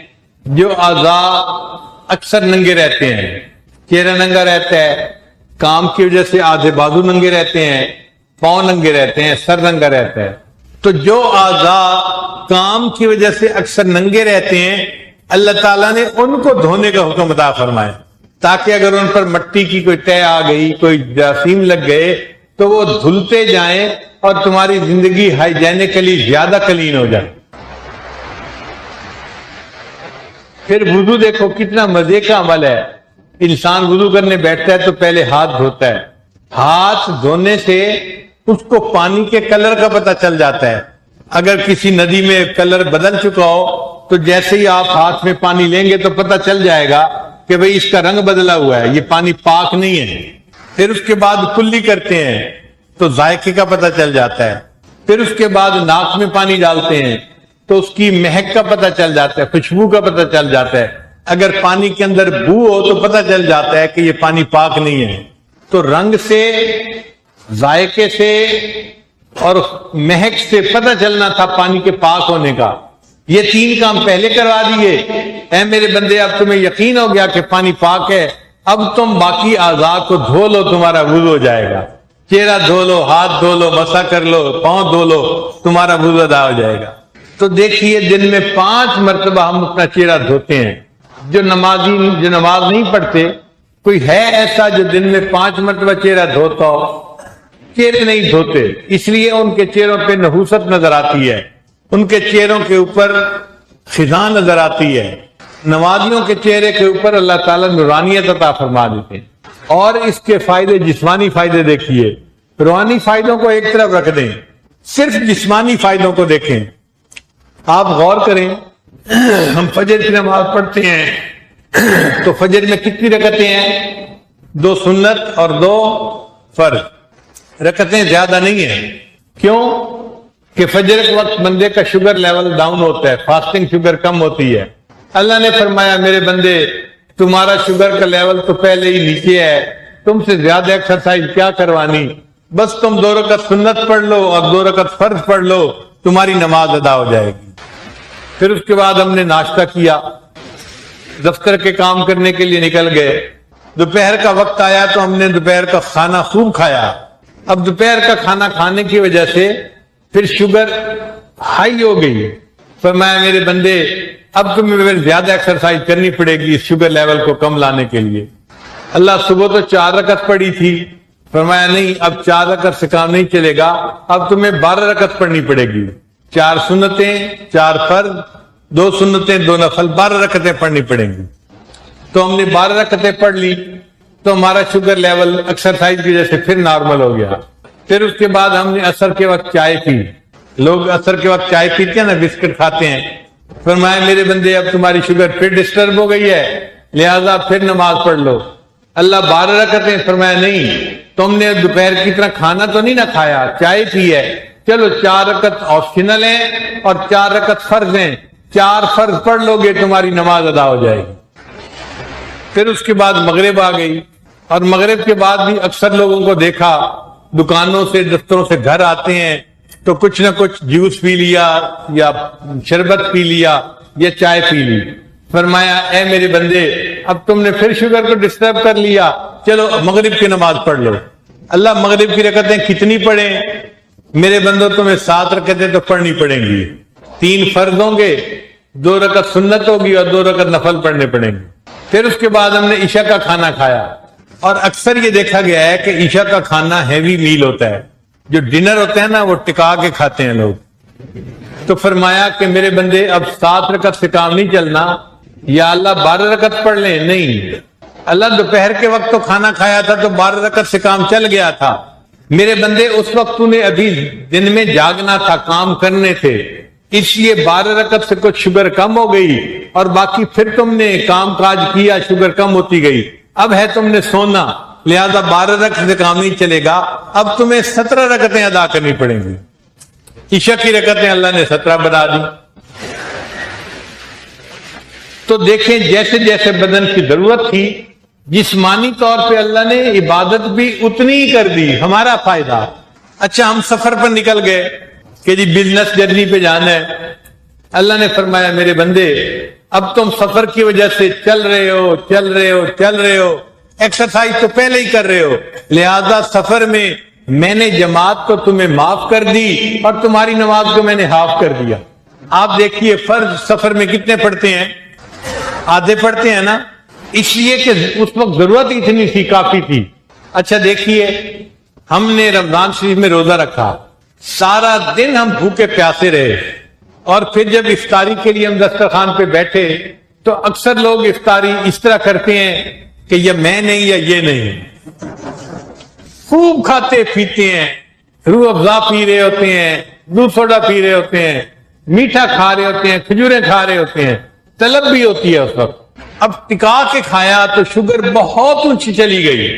Speaker 1: جو اعضاء اکثر ننگے رہتے ہیں؟ چہرہ ننگا رہتا ہے، کام کی وجہ سے آدھے بازو ننگے رہتے ہیں، پاؤں ننگے رہتے ہیں، سر ننگا رہتا ہے۔ تو جو اعضاء کام کی وجہ سے اکثر ننگے رہتے ہیں اللہ تعالیٰ نے ان کو دھونے کا حکم عطا فرمایا، تاکہ اگر ان پر مٹی کی کوئی تہ آ گئی، کوئی جراثیم لگ گئے تو وہ دھلتے جائیں اور تمہاری زندگی ہائیجینکلی زیادہ کلین ہو جائے۔ پھر وضو دیکھو کتنا مزے کا عمل ہے، انسان وضو کرنے بیٹھتا ہے تو پہلے ہاتھ دھوتا ہے، ہاتھ دھونے سے اس کو پانی کے کلر کا پتہ چل جاتا ہے۔ اگر کسی ندی میں کلر بدل چکا ہو تو جیسے ہی آپ ہاتھ میں پانی لیں گے تو پتہ چل جائے گا کہ بھئی اس کا رنگ بدلا ہوا ہے، یہ پانی پاک نہیں ہے۔ پھر اس کے بعد کلی کرتے ہیں تو ذائقے کا پتہ چل جاتا ہے، پھر اس کے بعد ناک میں پانی ڈالتے ہیں تو اس کی مہک کا پتہ چل جاتا ہے، خوشبو کا پتہ چل جاتا ہے۔ اگر پانی کے اندر بو ہو تو پتہ چل جاتا ہے کہ یہ پانی پاک نہیں ہے۔ تو رنگ سے، ذائقے سے اور مہک سے پتہ چلنا تھا پانی کے پاک ہونے کا، یہ 3 کام پہلے کروا دیے۔ اے میرے بندے اب تمہیں یقین ہو گیا کہ پانی پاک ہے، اب تم باقی اعضاء کو دھو لو، تمہارا وضو ہو جائے گا۔ چہرہ دھو لو، ہاتھ دھو لو، مسح کر لو، پاؤں دھو لو، تمہارا وضو ادا ہو جائے گا۔ تو دیکھیے دن میں 5 مرتبہ ہم اپنا چہرہ دھوتے ہیں۔ جو نماز نہیں پڑھتے، کوئی ہے ایسا جو دن میں 5 مرتبہ چہرہ دھوتا ہو؟ چہرے نہیں دھوتے، اس لیے ان کے چہروں پہ نحوست نظر آتی ہے، ان کے چہروں کے اوپر خزاں نظر آتی ہے۔ نمازیوں کے چہرے کے اوپر اللہ تعالیٰ نورانیت عطا فرما دیتے ہیں۔ اور اس کے فائدے، جسمانی فائدے دیکھیے، روحانی فائدوں کو ایک طرف رکھ دیں، صرف جسمانی فائدوں کو دیکھیں۔ آپ غور کریں، ہم فجر کی نماز پڑھتے ہیں تو فجر میں کتنی رکعتیں ہیں؟ 2 سنت اور 2 فرض، رکعتیں زیادہ نہیں ہیں۔ کیوں؟ کہ فجر کے وقت بندے کا شوگر لیول ڈاؤن ہوتا ہے، فاسٹنگ شوگر کم ہوتی ہے۔ اللہ نے فرمایا میرے بندے تمہارا شوگر کا لیول تو پہلے ہی نیچے ہے، تم سے زیادہ ایکسرسائز کیا کروانی، بس تم 2 رکعت سنت پڑھ لو اور 2 رکعت فرض پڑھ لو، تمہاری نماز ادا ہو جائے گی۔ پھر اس کے بعد ہم نے ناشتہ کیا، دفتر کے کام کرنے کے لیے نکل گئے، دوپہر کا وقت آیا تو ہم نے دوپہر کا کھانا خوب کھایا۔ اب دوپہر کا کھانا کھانے کی وجہ سے پھر شوگر ہائی ہو گئی، فرمایا میرے بندے اب تمہیں زیادہ ایکسرسائز کرنی پڑے گی اس شوگر لیول کو کم لانے کے لیے۔ اللہ صبح تو 4 رکعت پڑھی تھی، فرمایا نہیں اب 4 رکعت سے کام نہیں چلے گا، اب تمہیں 12 رکعت پڑھنی پڑے گی، 4 سنتیں 4 فرض 2 سنتیں 2 نفل، 12 رکعتیں پڑھنی پڑیں گی۔ تو ہم نے 12 رکعتیں پڑھ لی تو ہمارا شوگر لیول ایکسرسائز کی وجہ سے پھر نارمل ہو گیا۔ پھر اس کے بعد ہم نے عصر کے وقت چائے پی، لوگ عصر کے وقت چائے پیتے ہیں نا، بسکٹ کھاتے ہیں، فرمایا میرے بندے اب تمہاری شوگر پھر ڈسٹرب ہو گئی ہے، لہذا پھر نماز پڑھ لو۔ اللہ 12 رکعتیں، فرمایا نہیں تم نے دوپہر کی طرح کھانا تو نہیں نہ کھایا، چائے پی ہے، چلو 4 رکعت آپشنل ہیں اور 4 رکعت فرض ہیں، 4 فرض پڑھ لو گے تمہاری نماز ادا ہو جائے گی۔ پھر اس کے بعد مغرب آ گئی، اور مغرب کے بعد بھی اکثر لوگوں کو دیکھا دکانوں سے دفتروں سے گھر آتے ہیں تو کچھ نہ کچھ جوس پی لیا یا شربت پی لیا یا چائے پی لی۔ فرمایا اے میرے بندے اب تم نے پھر شوگر کو ڈسٹرب کر لیا، چلو مغرب کی نماز پڑھ لو۔ اللہ مغرب کی رکعتیں کتنی پڑھیں؟ میرے بندوں تمہیں 7 رکعتیں تو پڑھنی پڑیں گی، 3 فرض ہوں گے، 2 رکعت سنت ہوگی اور 2 رکعت نفل پڑھنے پڑیں گے۔ پھر اس کے بعد ہم نے عشاء کا کھانا کھایا، اور اکثر یہ دیکھا گیا ہے کہ عشاء کا کھانا ہیوی میل ہوتا ہے، جو ڈنر ہوتا ہے نا وہ ٹکا کے کھاتے ہیں لوگ۔ تو فرمایا کہ میرے بندے اب 7 رکعت سے کام نہیں چلنا، یا اللہ 12 رکعت پڑھ لیں؟ نہیں، اللہ دوپہر کے وقت تو کھانا کھایا تھا تو 12 رکعت سے کام چل گیا تھا، میرے بندے اس وقت تو نے ابھی دن میں جاگنا تھا، کام کرنے تھے، اس لیے 12 رکعت سے کچھ شوگر کم ہو گئی، اور باقی پھر تم نے کام کاج کیا، شوگر کم ہوتی گئی، اب ہے تم نے سونا، لہذا 12 رکعت سے کام نہیں چلے گا، اب تمہیں 17 رکعتیں ادا کرنی پڑیں گی۔ عشاء کی رکعتیں اللہ نے 17 بنا دی۔ تو دیکھیں جیسے جیسے بدن کی ضرورت تھی، جسمانی طور پہ اللہ نے عبادت بھی اتنی ہی کر دی، ہمارا فائدہ۔ اچھا ہم سفر پر نکل گئے کہ جی بزنس جرنی پہ جانا ہے، اللہ نے فرمایا میرے بندے اب تم سفر کی وجہ سے چل رہے ہو، ایکسرسائز تو پہلے ہی کر رہے ہو، لہذا سفر میں میں نے جماعت کو تمہیں معاف کر دی اور تمہاری نماز کو میں نے ہاف کر دیا۔ آپ دیکھیے فرض سفر میں کتنے پڑھتے ہیں؟ آدھے پڑھتے ہیں نا، اس لیے کہ اس وقت ضرورت اتنی تھی، کافی تھی۔ اچھا دیکھیے ہم نے رمضان شریف میں روزہ رکھا، سارا دن ہم بھوکے پیاسے رہے، اور پھر جب افطاری کے لیے ہم دسترخوان پہ بیٹھے تو اکثر لوگ افطاری اس طرح کرتے ہیں کہ یہ میں نہیں یا یہ نہیں، خوب کھاتے پیتے ہیں، روح افزا پی رہے ہوتے ہیں، دودھ سوڈا پی رہے ہوتے ہیں، میٹھا کھا رہے ہوتے ہیں، کھجوریں کھا رہے ہوتے ہیں، طلب بھی ہوتی ہے اس وقت۔ اب ٹکا کے کھایا تو شوگر بہت اونچی چلی گئی،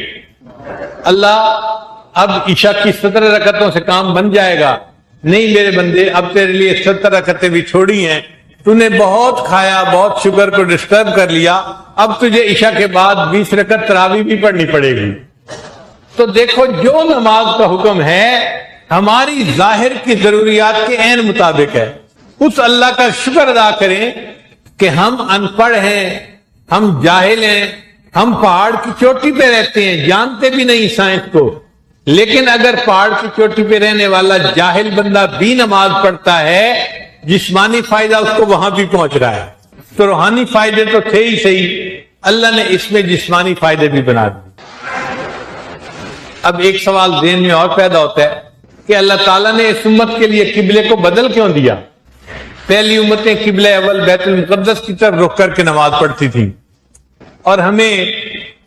Speaker 1: اللہ اب عشاء کی 17 رکعتوں سے کام بن جائے گا؟ نہیں میرے بندے اب تیرے لیے 17 رکعتیں بھی چھوڑی ہیں، تو نے بہت کھایا، بہت شوگر کو ڈسٹرب کر لیا، اب تجھے عشاء کے بعد 20 رکعت تراویح بھی پڑھنی پڑے گی۔ تو دیکھو جو نماز کا حکم ہے ہماری ظاہر کی ضروریات کے عین مطابق ہے، اس اللہ کا شکر ادا کریں کہ ہم ان پڑھ ہیں، ہم جاہل ہیں، ہم پہاڑ کی چوٹی پہ رہتے ہیں، جانتے بھی نہیں سائنس کو، لیکن اگر پہاڑ کی چوٹی پہ رہنے والا جاہل بندہ بھی نماز پڑھتا ہے، جسمانی فائدہ اس کو وہاں بھی پہنچ رہا ہے، تو روحانی فائدے تو تھے ہی صحیح، اللہ نے اس میں جسمانی فائدے بھی بنا دیے۔ اب ایک سوال ذہن میں اور پیدا ہوتا ہے کہ اللہ تعالیٰ نے اس امت کے لیے قبلے کو بدل کیوں دیا؟ پہلی امتیں قبلہ اول بیت المقدس کی طرف رخ کر کے نماز پڑھتی تھیں، اور ہمیں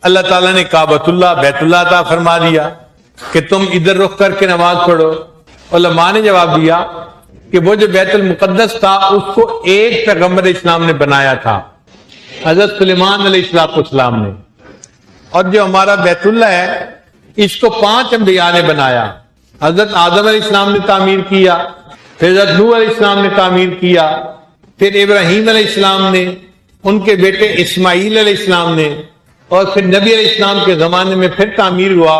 Speaker 1: اللہ تعالیٰ نے کعبۃ اللہ بیت اللہ عطا فرما دیا کہ تم ادھر رخ کر کے نماز پڑھو۔ علماء نے جواب دیا کہ وہ جو بیت المقدس تھا اس کو ایک پیغمبر اسلام نے بنایا تھا، حضرت سلیمان علیہ السلام نے، اور جو ہمارا بیت اللہ ہے اس کو 5 انبیاء نے بنایا۔ حضرت آدم علیہ السلام نے تعمیر کیا، پھر حضرت نوح علیہ السلام نے تعمیر کیا، پھر ابراہیم علیہ السلام نے، ان کے بیٹے اسماعیل علیہ السلام نے، اور پھر نبی علیہ السلام کے زمانے میں پھر تعمیر ہوا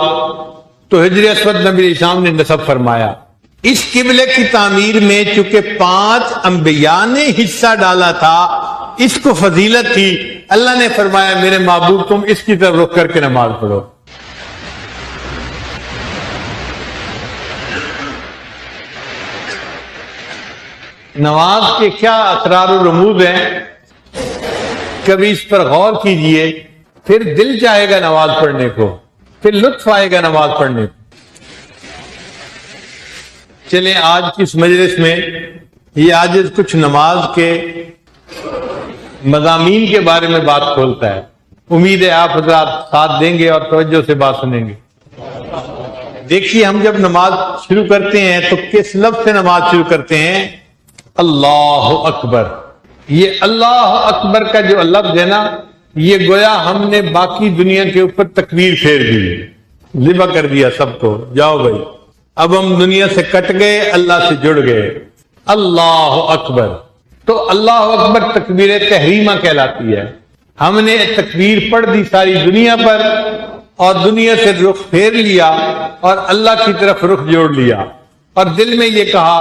Speaker 1: تو حجر اسود نبی علیہ السلام نے نصب فرمایا۔ اس قبلے کی تعمیر میں چونکہ 5 انبیاء نے حصہ ڈالا تھا، اس کو فضیلت تھی، اللہ نے فرمایا میرے محبوب تم اس کی طرف رخ کر کے نماز پڑھو۔ نماز کے کیا اسرار و رموز ہیں، کبھی اس پر غور کیجئے، پھر دل چاہے گا نماز پڑھنے کو، پھر لطف آئے گا نماز پڑھنے کو۔ چلیں آج کی اس مجلس میں یہ آج کچھ نماز کے مضامین کے بارے میں بات کھولتا ہے۔ امید ہے آپ حضرات ساتھ دیں گے اور توجہ سے بات سنیں گے۔ دیکھیے ہم جب نماز شروع کرتے ہیں تو کس لفظ سے نماز شروع کرتے ہیں؟ اللہ اکبر۔ یہ اللہ اکبر کا جو لفظ ہے نا، یہ گویا ہم نے باقی دنیا کے اوپر تکبیر پھیر دی، ذبح کر دیا سب کو، جاؤ بھائی اب ہم دنیا سے کٹ گئے، اللہ سے جڑ گئے۔ اللہ اکبر، تو اللہ اکبر تکبیر تحریمہ کہلاتی ہے۔ ہم نے تکبیر پڑھ دی ساری دنیا پر اور دنیا سے رخ پھیر لیا اور اللہ کی طرف رخ جوڑ لیا، اور دل میں یہ کہا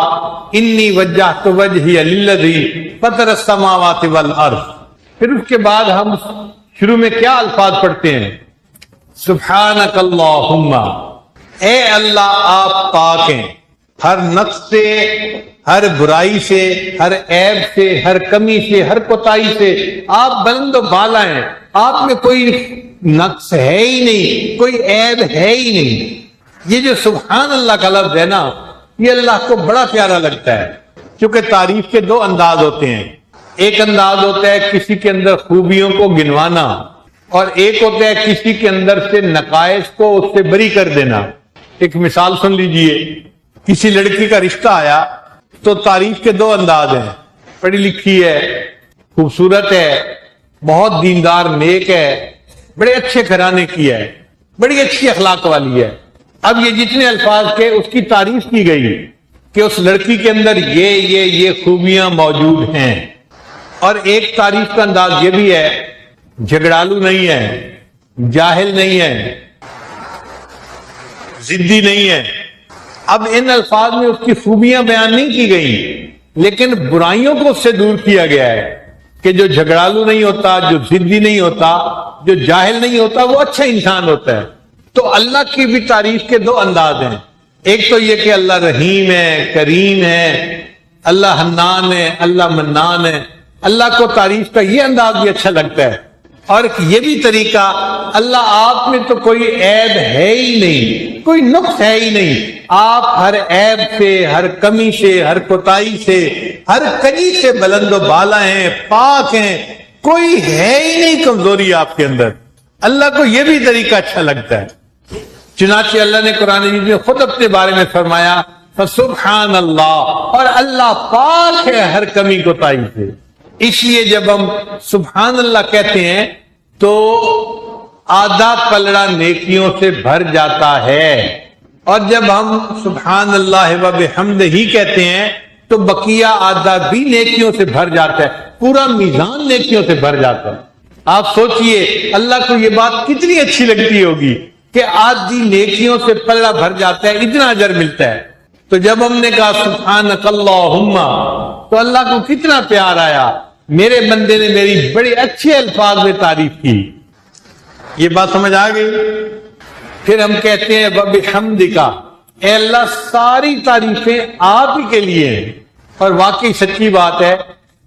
Speaker 1: انی وجہت وجہی للذی فطر السماوات والارض۔ پھر اس کے بعد ہم شروع میں کیا الفاظ پڑھتے ہیں؟ سبحانک اللہم، اے اللہ آپ پاک ہیں ہر نقص سے، ہر برائی سے، ہر عیب سے، ہر کمی سے، ہر کوتاہی سے، آپ بلند و بالا ہیں، آپ میں کوئی نقص ہے ہی نہیں، کوئی عیب ہے ہی نہیں۔ یہ جو سبحان اللہ کا لفظ ہے نا، یہ اللہ کو بڑا پیارا لگتا ہے، کیونکہ تعریف کے 2 انداز ہوتے ہیں۔ ایک انداز ہوتا ہے کسی کے اندر خوبیوں کو گنوانا، اور ایک ہوتا ہے کسی کے اندر سے نقائص کو اس سے بری کر دینا۔ ایک مثال سن لیجئے، کسی لڑکی کا رشتہ آیا تو تعریف کے 2 انداز ہیں، پڑھی لکھی ہے، خوبصورت ہے، بہت دیندار نیک ہے، بڑے اچھے گھرانے کی ہے، بڑی اچھی اخلاق والی ہے۔ اب یہ جتنے الفاظ کے اس کی تعریف کی گئی کہ اس لڑکی کے اندر یہ خوبیاں موجود ہیں۔ اور ایک تعریف کا انداز یہ بھی ہے، جھگڑالو نہیں ہے، جاہل نہیں ہے، ضدی نہیں ہے۔ اب ان الفاظ میں اس کی خوبیاں بیان نہیں کی گئی، لیکن برائیوں کو اس سے دور کیا گیا ہے کہ جو جھگڑالو نہیں ہوتا، جو ضدی نہیں ہوتا، جو جاہل نہیں ہوتا، وہ اچھا انسان ہوتا ہے۔ تو اللہ کی بھی تعریف کے 2 انداز ہیں، ایک تو یہ کہ اللہ رحیم ہے، کریم ہے، اللہ حنان ہے، اللہ منان ہے۔ اللہ کو تعریف کا یہ انداز بھی اچھا لگتا ہے، اور یہ بھی طریقہ، اللہ آپ میں تو کوئی عیب ہے ہی نہیں، کوئی نقص ہے ہی نہیں، آپ ہر عیب سے، ہر کمی سے، ہر کوتاہی سے، ہر کمی سے بلند و بالا ہیں، پاک ہیں، کوئی ہے ہی نہیں کمزوری آپ کے اندر۔ اللہ کو یہ بھی طریقہ اچھا لگتا ہے۔ چنانچہ اللہ نے قرآن مجید میں خود اپنے بارے میں فرمایا فسبحان اللہ، اور اللہ پاک ہے ہر کمی کوتاہی سے۔ اس لیے جب ہم سبحان اللہ کہتے ہیں تو آدھا پلڑا نیکیوں سے بھر جاتا ہے، اور جب ہم سبحان اللہ و بحمدہ ہی کہتے ہیں تو بقیہ آدھا بھی نیکیوں سے بھر جاتا ہے، پورا میزان نیکیوں سے بھر جاتا ہے۔ آپ سوچئے اللہ کو یہ بات کتنی اچھی لگتی ہوگی کہ آدھی نیکیوں سے پلڑا بھر جاتا ہے، اتنا اجر ملتا ہے۔ تو جب ہم نے کہا سبحانک اللہم تو اللہ کو کتنا پیار آیا، میرے بندے نے میری بڑے اچھے الفاظ میں تعریف کی۔ یہ بات سمجھ آ گئی؟ پھر ہم کہتے ہیں وَبِحَمْدِكَ، اے اللہ ساری تعریفیں آپ ہی کے لیے ہیں۔ اور واقعی سچی بات ہے،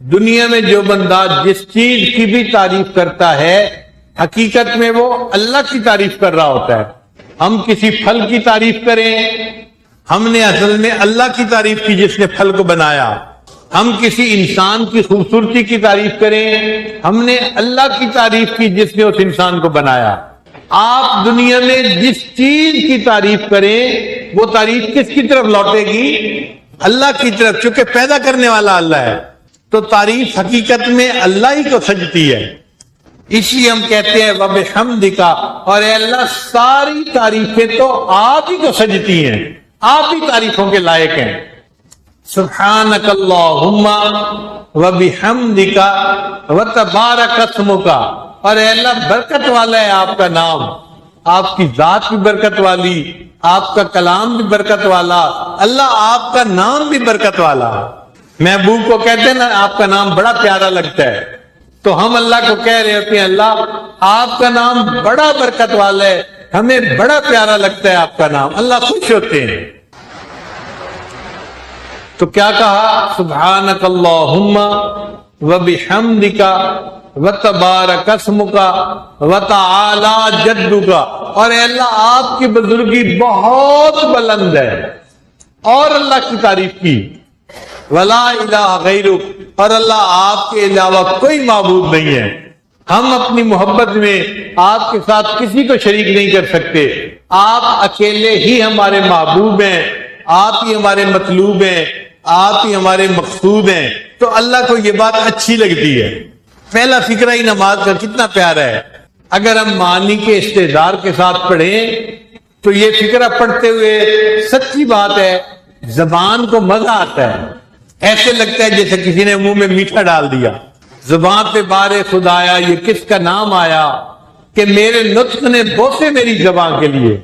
Speaker 1: دنیا میں جو بندہ جس چیز کی بھی تعریف کرتا ہے، حقیقت میں وہ اللہ کی تعریف کر رہا ہوتا ہے۔ ہم کسی پھل کی تعریف کریں، ہم نے اصل میں اللہ کی تعریف کی جس نے پھل کو بنایا. ہم کسی انسان کی خوبصورتی کی تعریف کریں، ہم نے اللہ کی تعریف کی جس نے اس انسان کو بنایا. آپ دنیا میں جس چیز کی تعریف کریں وہ تعریف کس کی طرف لوٹے گی؟ اللہ کی طرف، چونکہ پیدا کرنے والا اللہ ہے. تو تعریف حقیقت میں اللہ ہی کو سجتی ہے. اس لیے ہم کہتے ہیں وَبِحَمْدِكَ، اور اے اللہ ساری تعریفیں تو آپ ہی کو سجتی ہیں، آپ ہی تعریفوں کے لائق ہیں. سبحانک اللہم وبحمدک وتبارک اسمک، اور اے اللہ برکت والا ہے آپ کا نام، آپ کی ذات بھی برکت والی، آپ کا کلام بھی برکت والا، اللہ آپ کا نام بھی برکت والا. محبوب کو کہتے ہیں نا آپ کا نام بڑا پیارا لگتا ہے، تو ہم اللہ کو کہہ رہے ہوتے ہیں اللہ آپ کا نام بڑا برکت والا ہے، ہمیں بڑا پیارا لگتا ہے آپ کا نام. اللہ خوش ہوتے ہیں. تو کیا کہا؟ سبحانک اللہم وبحمدک وتبارک اسمک وتعالی جدک، اور اے اللہ آپ کی بزرگی بہت بلند ہے. اور اللہ کی تعریف کی ولا الہ غیرک، اور اللہ آپ کے علاوہ کوئی معبود نہیں ہے. ہم اپنی محبت میں آپ کے ساتھ کسی کو شریک نہیں کر سکتے. آپ اکیلے ہی ہمارے محبوب ہیں، آپ ہی ہمارے مطلوب ہیں، آپ ہی ہمارے مقصود ہیں. تو اللہ کو یہ بات اچھی لگتی ہے. پہلا فکرہ ہی نماز کا کتنا پیارا ہے. اگر ہم معنی کے استحضار کے ساتھ پڑھیں تو یہ فکرہ پڑھتے ہوئے سچی بات ہے زبان کو مزہ آتا ہے. ایسے لگتا ہے جیسے کسی نے منہ میں میٹھا ڈال دیا. زبان پہ بار خدایا یہ کس کا نام آیا کہ میرے نطق نے بوسے میری زبان کے لیے.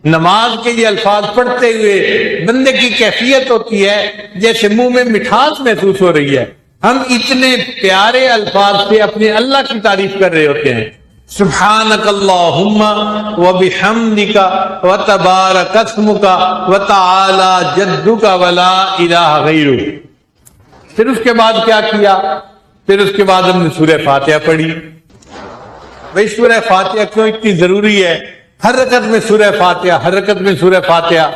Speaker 1: نماز کے یہ الفاظ پڑھتے ہوئے بندے کی کیفیت ہوتی ہے جیسے منہ میں مٹھاس محسوس ہو رہی ہے. ہم اتنے پیارے الفاظ سے اپنے اللہ کی تعریف کر رہے ہوتے ہیں. سبحانک اللہم وبحمدک وتبارک اسمک وتعالی جدک ولا الہ غیرک. پھر اس کے بعد کیا کیا؟ پھر اس کے بعد ہم نے سورہ فاتحہ پڑھی. بھائی سورہ فاتحہ کیوں اتنی ضروری ہے؟ ہر رکعت میں سورہ فاتحہ، ہر رکعت میں سورہ فاتحہ.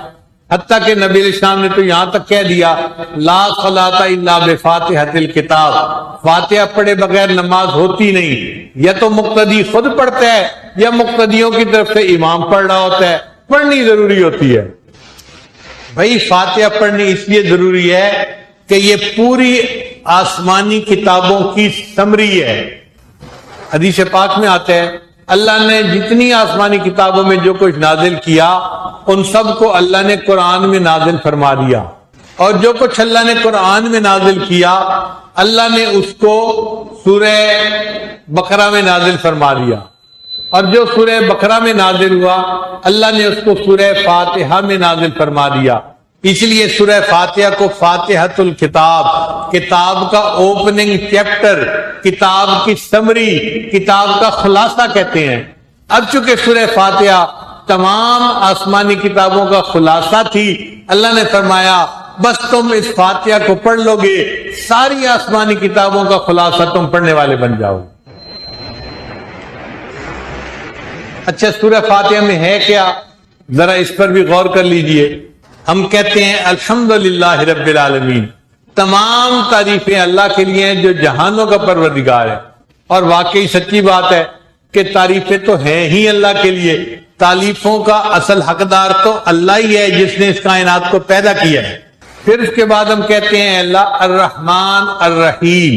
Speaker 1: حتیٰ کہ نبی علیہ السلام نے تو یہاں تک کہہ دیا لا صلاۃ الا بفاتحۃ الکتاب، فاتحہ پڑھے بغیر نماز ہوتی نہیں. یا تو مقتدی خود پڑھتا ہے یا مقتدیوں کی طرف سے امام پڑھ رہا ہوتا ہے. پڑھنی ضروری ہوتی ہے. بھائی فاتحہ پڑھنی اس لیے ضروری ہے کہ یہ پوری آسمانی کتابوں کی سمری ہے. حدیث پاک میں آتا ہے اللہ نے جتنی آسمانی کتابوں میں جو کچھ نازل کیا ان سب کو اللہ نے قرآن میں نازل فرما دیا، اور جو کچھ اللہ نے قرآن میں نازل کیا اللہ نے اس کو سورہ بقرہ میں نازل فرما دیا، اور جو سورہ بقرہ میں نازل ہوا اللہ نے اس کو سورہ فاتحہ میں نازل فرما دیا. اس لیے سورہ فاتحہ کو فاتحۃ الکتاب، کتاب کا اوپننگ چیپٹر، کتاب کی سمری، کتاب کا خلاصہ کہتے ہیں. اب چونکہ سورہ فاتحہ تمام آسمانی کتابوں کا خلاصہ تھی، اللہ نے فرمایا بس تم اس فاتحہ کو پڑھ لو گے ساری آسمانی کتابوں کا خلاصہ تم پڑھنے والے بن جاؤ. اچھا سورہ فاتحہ میں ہے کیا؟ ذرا اس پر بھی غور کر لیجئے. ہم کہتے ہیں الحمدللہ رب العالمین، تمام تعریفیں اللہ کے لیے ہیں جو جہانوں کا پروردگار ہے. اور واقعی سچی بات ہے کہ تعریفیں تو ہیں ہی اللہ کے لیے. تعریفوں کا اصل حقدار تو اللہ ہی ہے جس نے اس کائنات کو پیدا کیا ہے. پھر اس کے بعد ہم کہتے ہیں اللہ الرحمن الرحیم.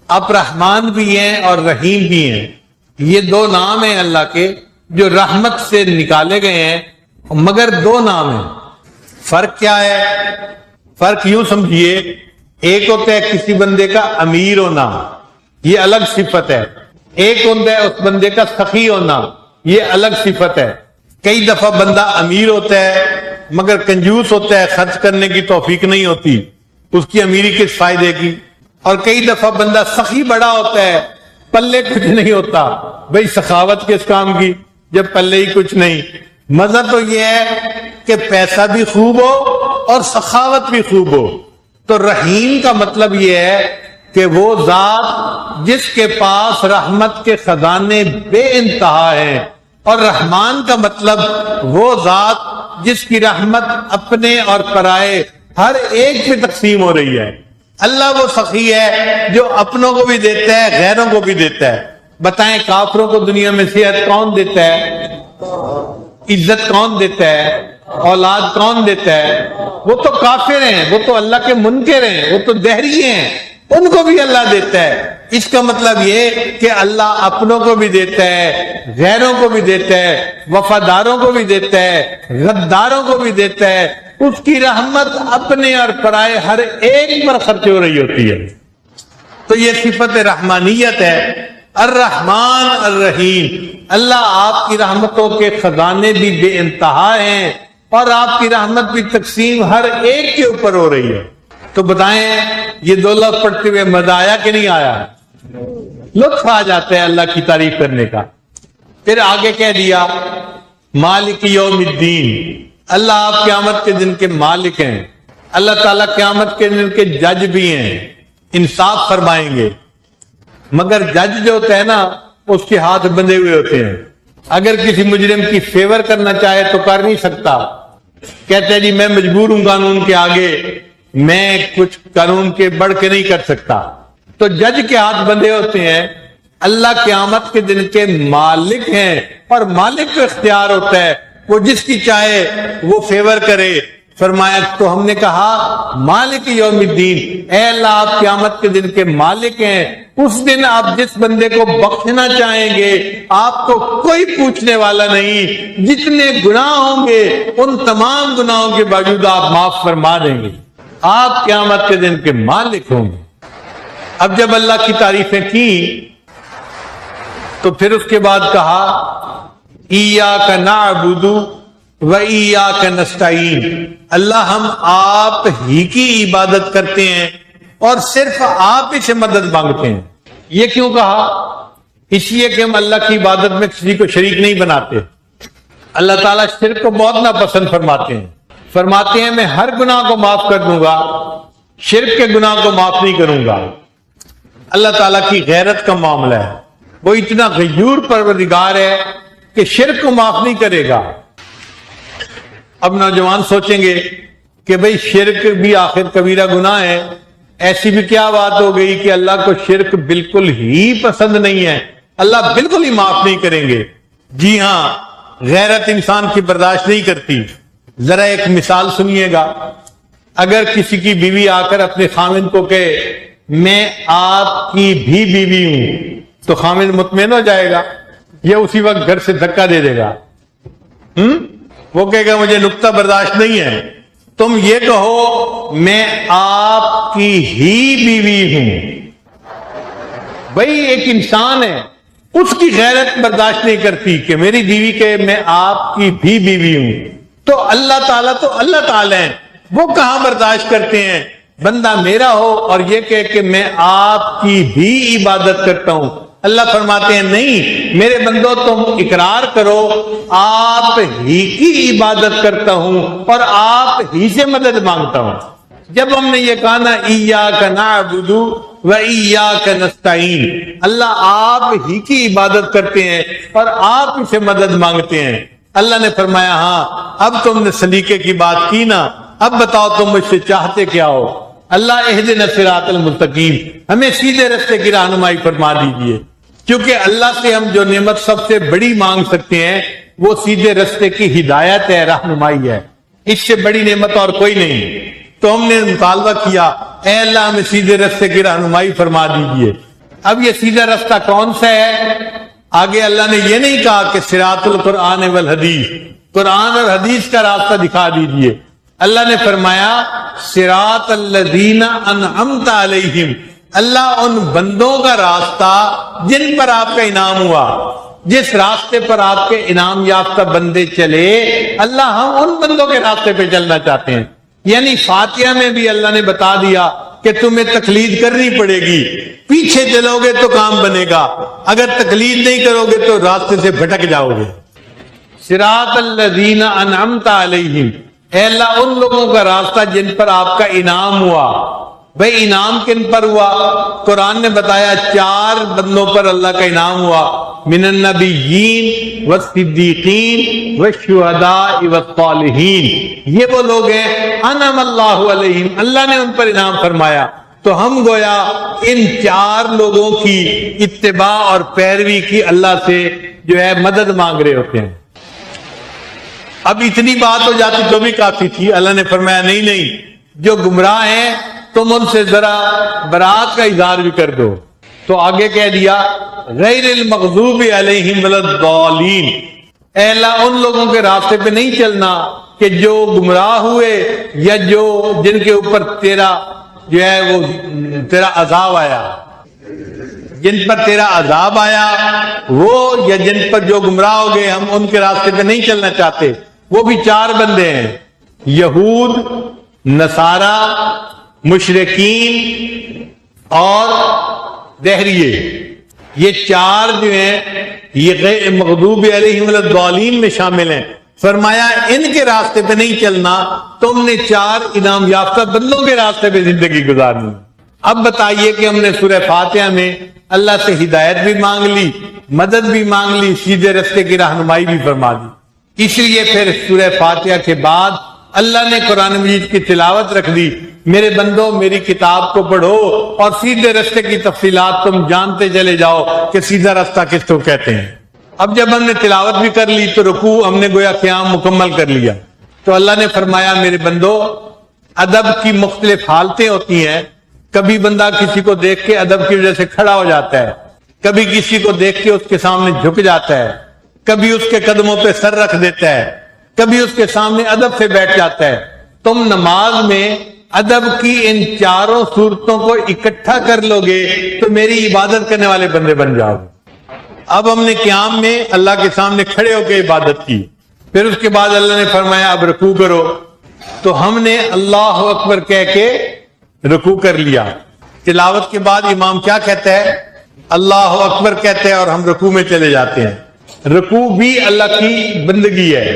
Speaker 1: آپ رحمان بھی ہیں اور رحیم بھی ہیں. یہ دو نام ہیں اللہ کے جو رحمت سے نکالے گئے ہیں، مگر دو نام ہیں. فرق کیا ہے؟ فرق یوں سمجھیے، ایک ہوتا ہے کسی بندے کا امیر ہونا، یہ الگ صفت ہے. ایک ہوتا ہے اس بندے کا سخی ہونا، یہ الگ صفت ہے. کئی دفعہ بندہ امیر ہوتا ہے مگر کنجوس ہوتا ہے، خرچ کرنے کی توفیق نہیں ہوتی، اس کی امیری کس فائدے کی. اور کئی دفعہ بندہ سخی بڑا ہوتا ہے، پلے کچھ نہیں ہوتا. بھئی سخاوت کس کام کی جب پلے ہی کچھ نہیں. مزہ تو یہ ہے کہ پیسہ بھی خوب ہو اور سخاوت بھی خوب ہو. تو رحیم کا مطلب یہ ہے کہ وہ ذات جس کے پاس رحمت کے خزانے بے انتہا ہیں اور رحمان کا مطلب وہ ذات جس کی رحمت اپنے اور پرائے ہر ایک پہ تقسیم ہو رہی ہے۔ اللہ وہ سخی ہے جو اپنوں کو بھی دیتا ہے، غیروں کو بھی دیتا ہے۔ بتائیں کافروں کو دنیا میں صحت کون دیتا ہے؟ عزت کون دیتا ہے؟ اولاد کون دیتا ہے؟ وہ تو کافر ہیں، وہ تو اللہ کے منکر ہیں، وہ تو دہری ہیں، ان کو بھی اللہ دیتا ہے۔ اس کا مطلب یہ کہ اللہ اپنوں کو بھی دیتا ہے، غیروں کو بھی دیتا ہے، وفاداروں کو بھی دیتا ہے، غداروں کو بھی دیتا ہے۔ اس کی رحمت اپنے اور پرائے ہر ایک پر خرچ ہو رہی ہوتی ہے۔ تو یہ صفت رحمانیت ہے۔ الرحمن الرحیم، اللہ آپ کی رحمتوں کے خزانے بھی بے انتہا ہیں اور آپ کی رحمت بھی تقسیم ہر ایک کے اوپر ہو رہی ہے۔ تو بتائیں یہ دو لفظ پڑھتے ہوئے مزہ آیا کہ نہیں آیا؟ لطف آ جاتا ہے اللہ کی تعریف کرنے کا۔ پھر آگے کہہ دیا مالک یوم الدین، اللہ آپ قیامت کے دن کے مالک ہیں۔ اللہ تعالیٰ قیامت کے دن کے جج بھی ہیں، انصاف فرمائیں گے۔ مگر جج جو ہوتا ہے نا اس کے ہاتھ بندھے ہوئے ہوتے ہیں، اگر کسی مجرم کی فیور کرنا چاہے تو کر نہیں سکتا، کہتے ہیں جی میں مجبور ہوں قانون کے آگے، میں کچھ قانون کے بڑھ کے نہیں کر سکتا۔ تو جج کے ہاتھ بندھے ہوتے ہیں۔ اللہ قیامت کے دن کے مالک ہیں اور مالک کو اختیار ہوتا ہے، وہ جس کی چاہے وہ فیور کرے۔ فرمایا تو ہم نے کہا مالک یوم الدین، اے اللہ آپ قیامت کے دن کے مالک ہیں، اس دن آپ جس بندے کو بخشنا چاہیں گے آپ کو کوئی پوچھنے والا نہیں، جتنے گناہ ہوں گے ان تمام گناہوں کے باوجود آپ معاف فرما دیں گے، آپ قیامت کے دن کے مالک ہوں گے۔ اب جب اللہ کی تعریفیں کی تو پھر اس کے بعد کہا ایاک نعبد و ایاک نستعین، اللہ ہم آپ ہی کی عبادت کرتے ہیں اور صرف آپ ہی سے مدد مانگتے ہیں۔ یہ کیوں کہا؟ اس لیے کہ ہم اللہ کی عبادت میں کسی کو شریک نہیں بناتے۔ اللہ تعالیٰ شرک کو بہت ناپسند فرماتے ہیں میں ہر گناہ کو معاف کر دوں گا، شرک کے گناہ کو معاف نہیں کروں گا۔ اللہ تعالیٰ کی غیرت کا معاملہ ہے، وہ اتنا غیور پروردگار ہے کہ شرک کو معاف نہیں کرے گا۔ اب نوجوان سوچیں گے کہ بھئی شرک بھی آخر کبیرہ گناہ ہے، ایسی بھی کیا بات ہو گئی کہ اللہ کو شرک بالکل ہی پسند نہیں ہے، اللہ بالکل ہی معاف نہیں کریں گے؟ جی ہاں، غیرت انسان کی برداشت نہیں کرتی۔ ذرا ایک مثال سنیے گا، اگر کسی کی بیوی آ کر اپنے خاوند کو کہے میں آپ کی بھی بیوی ہوں تو خاوند مطمئن ہو جائے گا یا اسی وقت گھر سے دھکا دے دے گا؟ وہ کہے گا مجھے نکتہ برداشت نہیں ہے، تم یہ کہو میں آپ کی ہی بیوی ہوں۔ بھئی ایک انسان ہے، اس کی غیرت برداشت نہیں کرتی کہ میری بیوی کہ میں آپ کی بھی بیوی ہوں۔ تو اللہ تعالیٰ ہیں، وہ کہاں برداشت کرتے ہیں بندہ میرا ہو اور یہ کہ میں آپ کی بھی عبادت کرتا ہوں؟ اللہ فرماتے ہیں نہیں میرے بندو، تم اقرار کرو آپ ہی کی عبادت کرتا ہوں اور آپ ہی سے مدد مانگتا ہوں۔ جب ہم نے یہ کہا نا ایاک نعبد و ایاک نستعین، اللہ آپ ہی کی عبادت کرتے ہیں اور آپ ہی سے مدد مانگتے ہیں، اللہ نے فرمایا ہاں اب تم نے سلیقے کی بات کی نا، اب بتاؤ تم مجھ سے چاہتے کیا ہو؟ اللہ اہدنا الصراط المستقیم، ہمیں سیدھے راستے کی رہنمائی فرما دیجئے، کیونکہ اللہ سے ہم جو نعمت سب سے بڑی مانگ سکتے ہیں وہ سیدھے راستے کی ہدایت ہے، رہنمائی ہے، اس سے بڑی نعمت اور کوئی نہیں۔ تو ہم نے مطالبہ کیا اے اللہ ہمیں سیدھے راستے کی رہنمائی فرما دیجئے۔ اب یہ سیدھا راستہ کون سا ہے؟ آگے اللہ نے یہ نہیں کہا کہ صراط القرآن والحدیث، قرآن اور حدیث کا راستہ دکھا دیجئے، اللہ نے فرمایا صراط الذین انعمت علیہم، اللہ ان بندوں کا راستہ جن پر آپ کا انعام ہوا، جس راستے پر آپ کے انعام یافتہ بندے چلے، اللہ ہم ان بندوں کے راستے پہ چلنا چاہتے ہیں۔ یعنی فاتحہ میں بھی اللہ نے بتا دیا کہ تمہیں تقلید کرنی پڑے گی، پیچھے چلو گے تو کام بنے گا، اگر تقلید نہیں کرو گے تو راستے سے بھٹک جاؤ گے۔ صراط الذین انعمت علیہم، اے اللہ ان لوگوں کا راستہ جن پر آپ کا انعام ہوا۔ بھئی انعام کن پر ہوا؟ قرآن نے بتایا 4 بندوں پر اللہ کا انعام ہوا، من النبیین والصدیقین والشہداء والصالحین، یہ وہ لوگ ہیں انعم اللہ علیہم، اللہ نے ان پر انعام فرمایا۔ تو ہم گویا ان چار لوگوں کی اتباع اور پیروی کی اللہ سے جو ہے مدد مانگ رہے ہوتے ہیں۔ اب اتنی بات ہو جاتی تو بھی کافی تھی، اللہ نے فرمایا نہیں نہیں، جو گمراہ ہیں تم ان سے ذرا برات کا اظہار بھی کر دو۔ تو آگے کہہ دیا غیر المغضوب علیہم ولا الضالین، اے اللہ ان لوگوں کے راستے پہ نہیں چلنا کہ جو گمراہ ہوئے یا جو جن کے اوپر تیرا جو ہے وہ تیرا عذاب آیا، جن پر تیرا عذاب آیا وہ، یا جن پر جو گمراہ ہو گئے ہم ان کے راستے پہ نہیں چلنا چاہتے۔ وہ بھی چار بندے ہیں، یہود، نصارہ، مشرکین اور دہریے، یہ چار جو ہیں یہ غیر مغضوب علیہم ولا الضالین میں شامل ہیں۔ فرمایا ان کے راستے پہ نہیں چلنا، تم نے چار انعام یافتہ بندوں کے راستے پہ زندگی گزارنی۔ اب بتائیے کہ ہم نے سورہ فاتحہ میں اللہ سے ہدایت بھی مانگ لی، مدد بھی مانگ لی، سیدھے راستے کی رہنمائی بھی فرما دی۔ اس لیے پھر سورہ فاتحہ کے بعد اللہ نے قرآن مجید کی تلاوت رکھ دی، میرے بندوں میری کتاب کو پڑھو اور سیدھے راستے کی تفصیلات تم جانتے چلے جاؤ کہ سیدھا راستہ کس کو کہتے ہیں۔ اب جب ہم نے تلاوت بھی کر لی تو رکوع ہم نے گویا قیام مکمل کر لیا۔ تو اللہ نے فرمایا میرے بندو، ادب کی مختلف حالتیں ہوتی ہیں، کبھی بندہ کسی کو دیکھ کے ادب کی وجہ سے کھڑا ہو جاتا ہے، کبھی کسی کو دیکھ کے اس کے سامنے جھک جاتا ہے، کبھی اس کے قدموں پہ سر رکھ دیتا ہے، کبھی اس کے سامنے ادب سے بیٹھ جاتا ہے۔ تم نماز میں ادب کی ان چاروں صورتوں کو اکٹھا کر لو گے تو میری عبادت کرنے والے بندے بن جاؤ گے۔ اب ہم نے قیام میں اللہ کے سامنے کھڑے ہو کے عبادت کی، پھر اس کے بعد اللہ نے فرمایا اب رکوع کرو، تو ہم نے اللہ اکبر کہہ کے رکوع کر لیا۔ تلاوت کے بعد امام کیا کہتا ہے؟ اللہ اکبر کہتے ہیں اور ہم رکوع میں چلے جاتے ہیں۔ رکوع بھی اللہ کی بندگی ہے،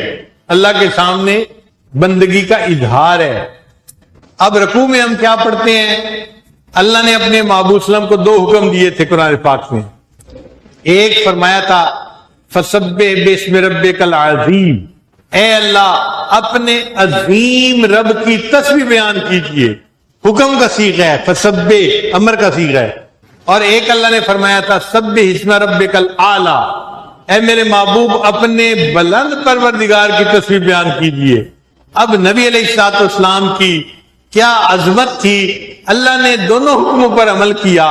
Speaker 1: اللہ کے سامنے بندگی کا اظہار ہے۔ اب رکوع میں ہم کیا پڑھتے ہیں؟ اللہ نے اپنے محبوب صلی اللہ علیہ وسلم کو دو حکم دیے تھے قرآن پاک میں۔ ایک فرمایا تھا فسبح باسم ربک العظیم، اے اللہ اپنے عظیم رب کی تسبیح بیان کیجئے، حکم کا صیغہ ہے، فسبح امر کا صیغہ ہے۔ اور ایک اللہ نے فرمایا تھا سبح اسم ربک الاعلی، اے میرے محبوب اپنے بلند پروردگار کی تسبیح بیان کیجئے۔ اب نبی علیہ الصلوۃ والسلام کی کیا عظمت تھی، اللہ نے دونوں حکموں پر عمل کیا۔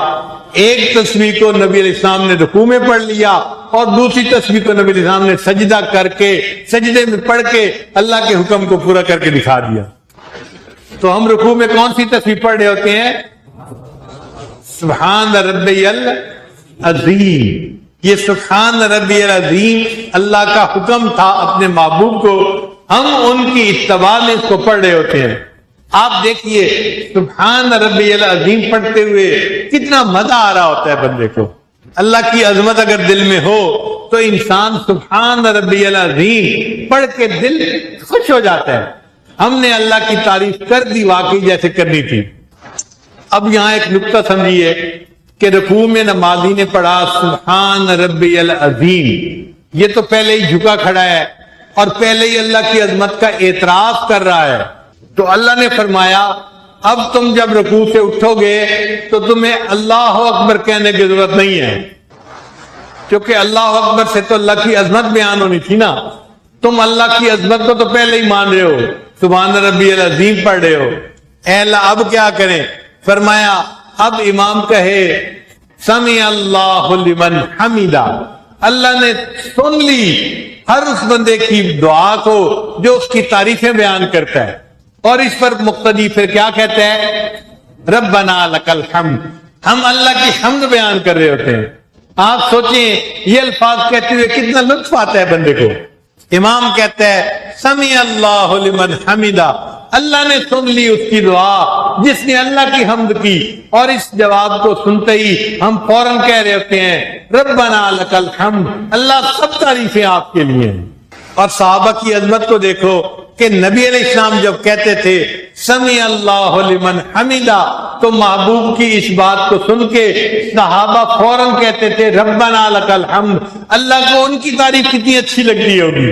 Speaker 1: ایک تسبیح کو نبی علیہ السلام نے رکوع میں پڑھ لیا اور دوسری تسبیح کو نبی علیہ السلام نے سجدہ کر کے سجدے میں پڑھ کے اللہ کے حکم کو پورا کر کے دکھا دیا۔ تو ہم رکوع میں کون سی تسبیح پڑھ رہے ہوتے ہیں؟ سبحان ربی العظیم۔ یہ سبحان ربی العظیم اللہ کا حکم تھا اپنے محبوب کو، ہم ان کی اتباع میں اس کو پڑھ رہے ہوتے ہیں۔ آپ دیکھیے سبحان ربی العظیم پڑھتے ہوئے کتنا مزہ آ رہا ہوتا ہے بندے کو۔ اللہ کی عظمت اگر دل میں ہو تو انسان سبحان ربی العظیم پڑھ کے دل خوش ہو جاتا ہے۔ ہم نے اللہ کی تعریف کر دی واقعی جیسے کرنی تھی۔ اب یہاں ایک نکتہ سمجھیے کہ رکوع میں نمازی نے پڑھا سبحان ربی العظیم، یہ تو پہلے ہی جھکا کھڑا ہے اور پہلے ہی اللہ کی عظمت کا اعتراف کر رہا ہے۔ تو اللہ نے فرمایا اب تم جب رکوع سے اٹھو گے تو تمہیں اللہ اکبر کہنے کی ضرورت نہیں ہے، کیونکہ اللہ اکبر سے تو اللہ کی عظمت بیان ہونی تھی نا۔ تم اللہ کی عظمت کو تو پہلے ہی مان رہے ہو، سبحان ربی العظیم پڑھ رہے ہو۔ اے اللہ اب کیا کریں؟ فرمایا اب امام کہے سمع اللہ لمن حمیدہ، اللہ نے سن لی ہر اس بندے کی دعا کو جو اس کی تعریفیں بیان کرتا ہے، اور اس پر مقتدی پھر کیا کہتا ہے؟ ربنا لک الحمد، ہم اللہ کی حمد بیان کر رہے ہوتے ہیں۔ آپ سوچیں یہ الفاظ کہتے ہوئے کتنا لطف آتا ہے بندے کو۔ امام کہتا ہے سمع اللہ لمن حمیدہ، اللہ نے سن لی اس کی دعا جس نے اللہ کی حمد کی، اور اس جواب کو سنتے ہی ہم فوراً کہہ رہے ہوتے ہیں ربنا لک الحمد، اللہ سب تعریفیں آپ کے لیے ہیں۔ اور صحابہ کی عظمت کو دیکھو کہ نبی علیہ السلام جب کہتے تھے سمع اللہ لمن حمیدہ، تو محبوب کی اس بات کو سن کے صحابہ فوراً کہتے تھے ربنا لک الحمد، اللہ کو ان کی تعریف کتنی اچھی لگتی ہوگی۔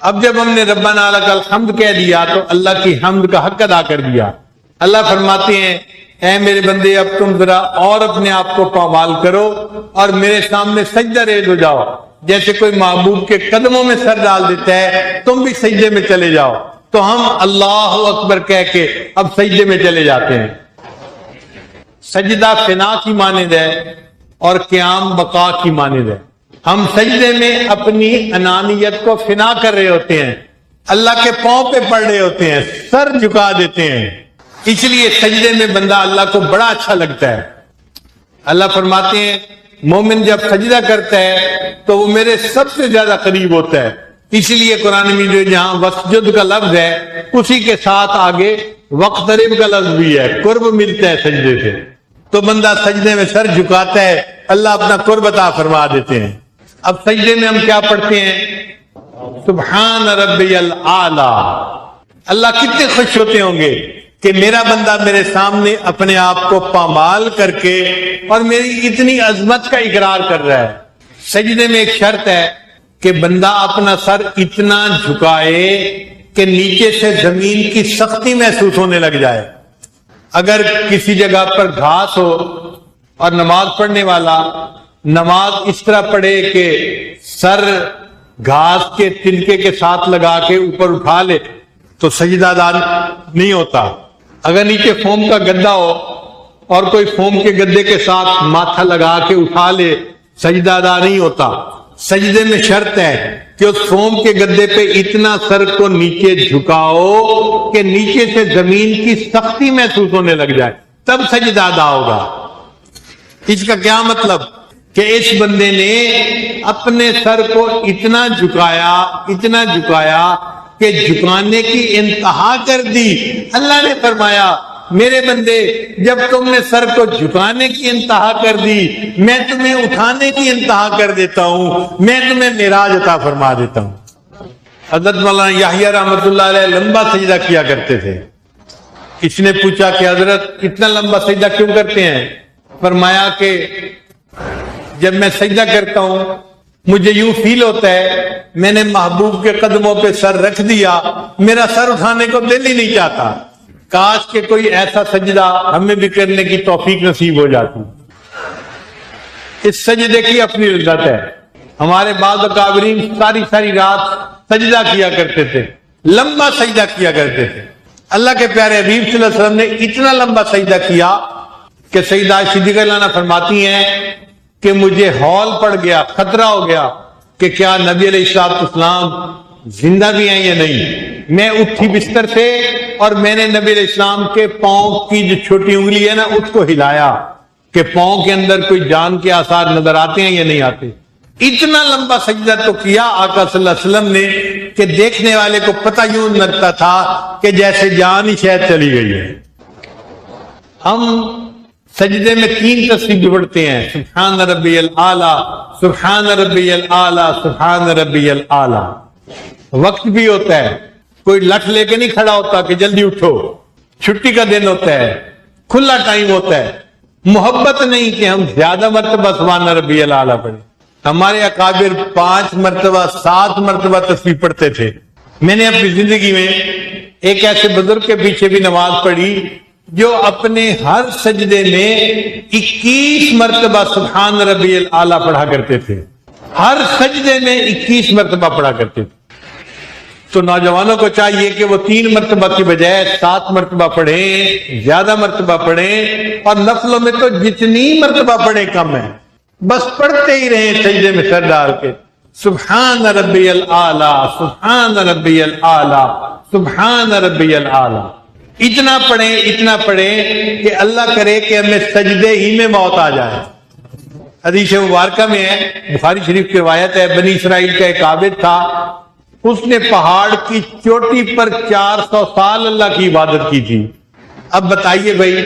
Speaker 1: اب جب ہم نے ربنا لک الحمد کہہ دیا تو اللہ کی حمد کا حق ادا کر دیا۔ اللہ فرماتے ہیں اے میرے بندے اب تم ذرا اور اپنے آپ کو پامال کرو اور میرے سامنے سجدہ ریز ہو جاؤ، جیسے کوئی محبوب کے قدموں میں سر ڈال دیتا ہے تم بھی سجدے میں چلے جاؤ۔ تو ہم اللہ اکبر کہہ کے اب سجدے میں چلے جاتے ہیں۔ سجدہ فنا کی مانند ہے اور قیام بقا کی مانند ہے۔ ہم سجدے میں اپنی انانیت کو فنا کر رہے ہوتے ہیں، اللہ کے پاؤں پہ پڑ رہے ہوتے ہیں، سر جھکا دیتے ہیں، اس لیے سجدے میں بندہ اللہ کو بڑا اچھا لگتا ہے۔ اللہ فرماتے ہیں مومن جب سجدہ کرتا ہے تو وہ میرے سب سے زیادہ قریب ہوتا ہے، اس لیے قرآن میں جو جہاں وسجد کا لفظ ہے اسی کے ساتھ آگے وقترب کا لفظ بھی ہے، قرب ملتا ہے سجدے سے، تو بندہ سجدے میں سر جھکاتا ہے، اللہ اپنا قرب عطا فرما دیتے ہیں۔ اب سجدے میں ہم کیا پڑھتے ہیں؟ سبحان ربی الاعلی۔ اللہ کتنے خوش ہوتے ہوں گے کہ میرا بندہ میرے سامنے اپنے آپ کو پامال کر کے اور میری اتنی عظمت کا اقرار کر رہا ہے۔ سجدے میں ایک شرط ہے کہ بندہ اپنا سر اتنا جھکائے کہ نیچے سے زمین کی سختی محسوس ہونے لگ جائے۔ اگر کسی جگہ پر گھاس ہو اور نماز پڑھنے والا نماز اس طرح پڑھے کہ سر گھاس کے تنکے کے ساتھ لگا کے اوپر اٹھا لے تو سجدہ دار نہیں ہوتا۔ اگر نیچے فوم کا گدا ہو اور کوئی فوم کے گدے کے ساتھ ماتھا لگا کے اٹھا لے سجدہ دار نہیں ہوتا۔ سجدے میں شرط ہے کہ اس فوم کے گدے پہ اتنا سر کو نیچے جھکاؤ کہ نیچے سے زمین کی سختی محسوس ہونے لگ جائے، تب سجدہ ادا ہوگا۔ اس کا کیا مطلب کہ اس بندے نے اپنے سر کو اتنا جھکایا کہ جھکانے کی انتہا کر دی۔ اللہ نے فرمایا میرے بندے جب تم نے سر کو جھکانے کی انتہا کر دی میں تمہیں اٹھانے کی انتہا کر دیتا ہوں، میں تمہیں معراج عطا فرما دیتا ہوں۔ حضرت مولانا یحییٰ رحمۃ اللہ علیہ لمبا سجدہ کیا کرتے تھے۔ کسی نے پوچھا کہ حضرت اتنا لمبا سجدہ کیوں کرتے ہیں؟ فرمایا کہ جب میں سجدہ کرتا ہوں مجھے یوں فیل ہوتا ہے میں نے محبوب کے قدموں پہ سر رکھ دیا، میرا سر اٹھانے کو دل ہی نہیں چاہتا۔ کاش کہ کوئی ایسا سجدہ ہمیں بھی کرنے کی توفیق نصیب ہو جاتی۔ اس سجدے کی اپنی لذت ہے۔ ہمارے بعض اکابرین ساری رات سجدہ کیا کرتے تھے، لمبا سجدہ کیا کرتے تھے۔ اللہ کے پیارے حبیب صلی اللہ علیہ وسلم نے اتنا لمبا سجدہ کیا کہ سیدہ صدیقہ عنہا فرماتی ہیں کہ مجھے ہول پڑ گیا، خطرہ ہو گیا کہ کیا نبی علیہ السلام زندہ بھی ہیں یا نہیں۔ میں اٹھی بستر سے اور میں نے نبی علیہ السلام کے پاؤں کی جو چھوٹی انگلی ہے نا اس کو ہلایا کہ پاؤں کے اندر کوئی جان کے آثار نظر آتے ہیں یا نہیں آتے۔ اتنا لمبا سجدہ تو کیا آقا صلی اللہ علیہ وسلم نے کہ دیکھنے والے کو پتہ یوں لگتا تھا کہ جیسے جان ہی شاید چلی گئی ہے۔ ہم سجدے میں 3 تسبیح پڑھتے ہیں، سبحان ربی الاعلی، سبحان ربی الاعلی، سبحان ربی الاعلی۔ وقت بھی ہوتا ہے، کوئی لٹھ لے کے نہیں کھڑا ہوتا کہ جلدی اٹھو، چھٹی کا دن ہوتا ہے، کھلا ٹائم ہوتا ہے۔ محبت نہیں کہ ہم زیادہ مرتبہ سبحان ربی الاعلی پڑھیں۔ ہمارے اکابر 5 مرتبہ 7 مرتبہ تسبیح پڑھتے تھے۔ میں نے اپنی زندگی میں ایک ایسے بزرگ کے پیچھے بھی نماز پڑھی جو اپنے ہر سجدے میں 21 مرتبہ سبحان ربی الاعلی پڑھا کرتے تھے، ہر سجدے میں 21 مرتبہ پڑھا کرتے تھے۔ تو نوجوانوں کو چاہیے کہ وہ 3 مرتبہ کی بجائے 7 مرتبہ پڑھیں، زیادہ مرتبہ پڑھیں، اور نفلوں میں تو جتنی مرتبہ پڑھیں کم ہے، بس پڑھتے ہی رہیں سجدے میں سر ڈال کے سبحان ربی الاعلی، سبحان ربی الاعلی، سبحان ربی الاعلی۔ اتنا پڑھیں کہ اللہ کرے کہ ہمیں سجدے ہی میں موت آ جائے۔ حدیث مبارکہ میں ہے، بخاری شریف کی روایت ہے، بنی اسرائیل کا ایک عابد تھا، اس نے پہاڑ کی چوٹی پر 400 سال اللہ کی عبادت کی تھی۔ اب بتائیے بھائی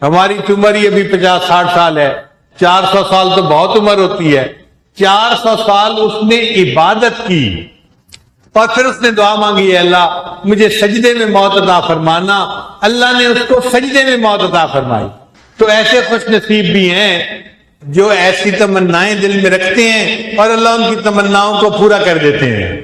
Speaker 1: ہماری عمر ہی ابھی 50-60 سال ہے، 400 سال تو بہت عمر ہوتی ہے۔ 400 سال اس نے عبادت کی، اور پھر اس نے دعا مانگی ہے اللہ مجھے سجدے میں موت عطا فرمانا، اللہ نے اس کو سجدے میں موت عطا فرمائی۔ تو ایسے خوش نصیب بھی ہیں جو ایسی تمنائیں دل میں رکھتے ہیں اور اللہ ان کی تمناؤں کو پورا کر دیتے ہیں۔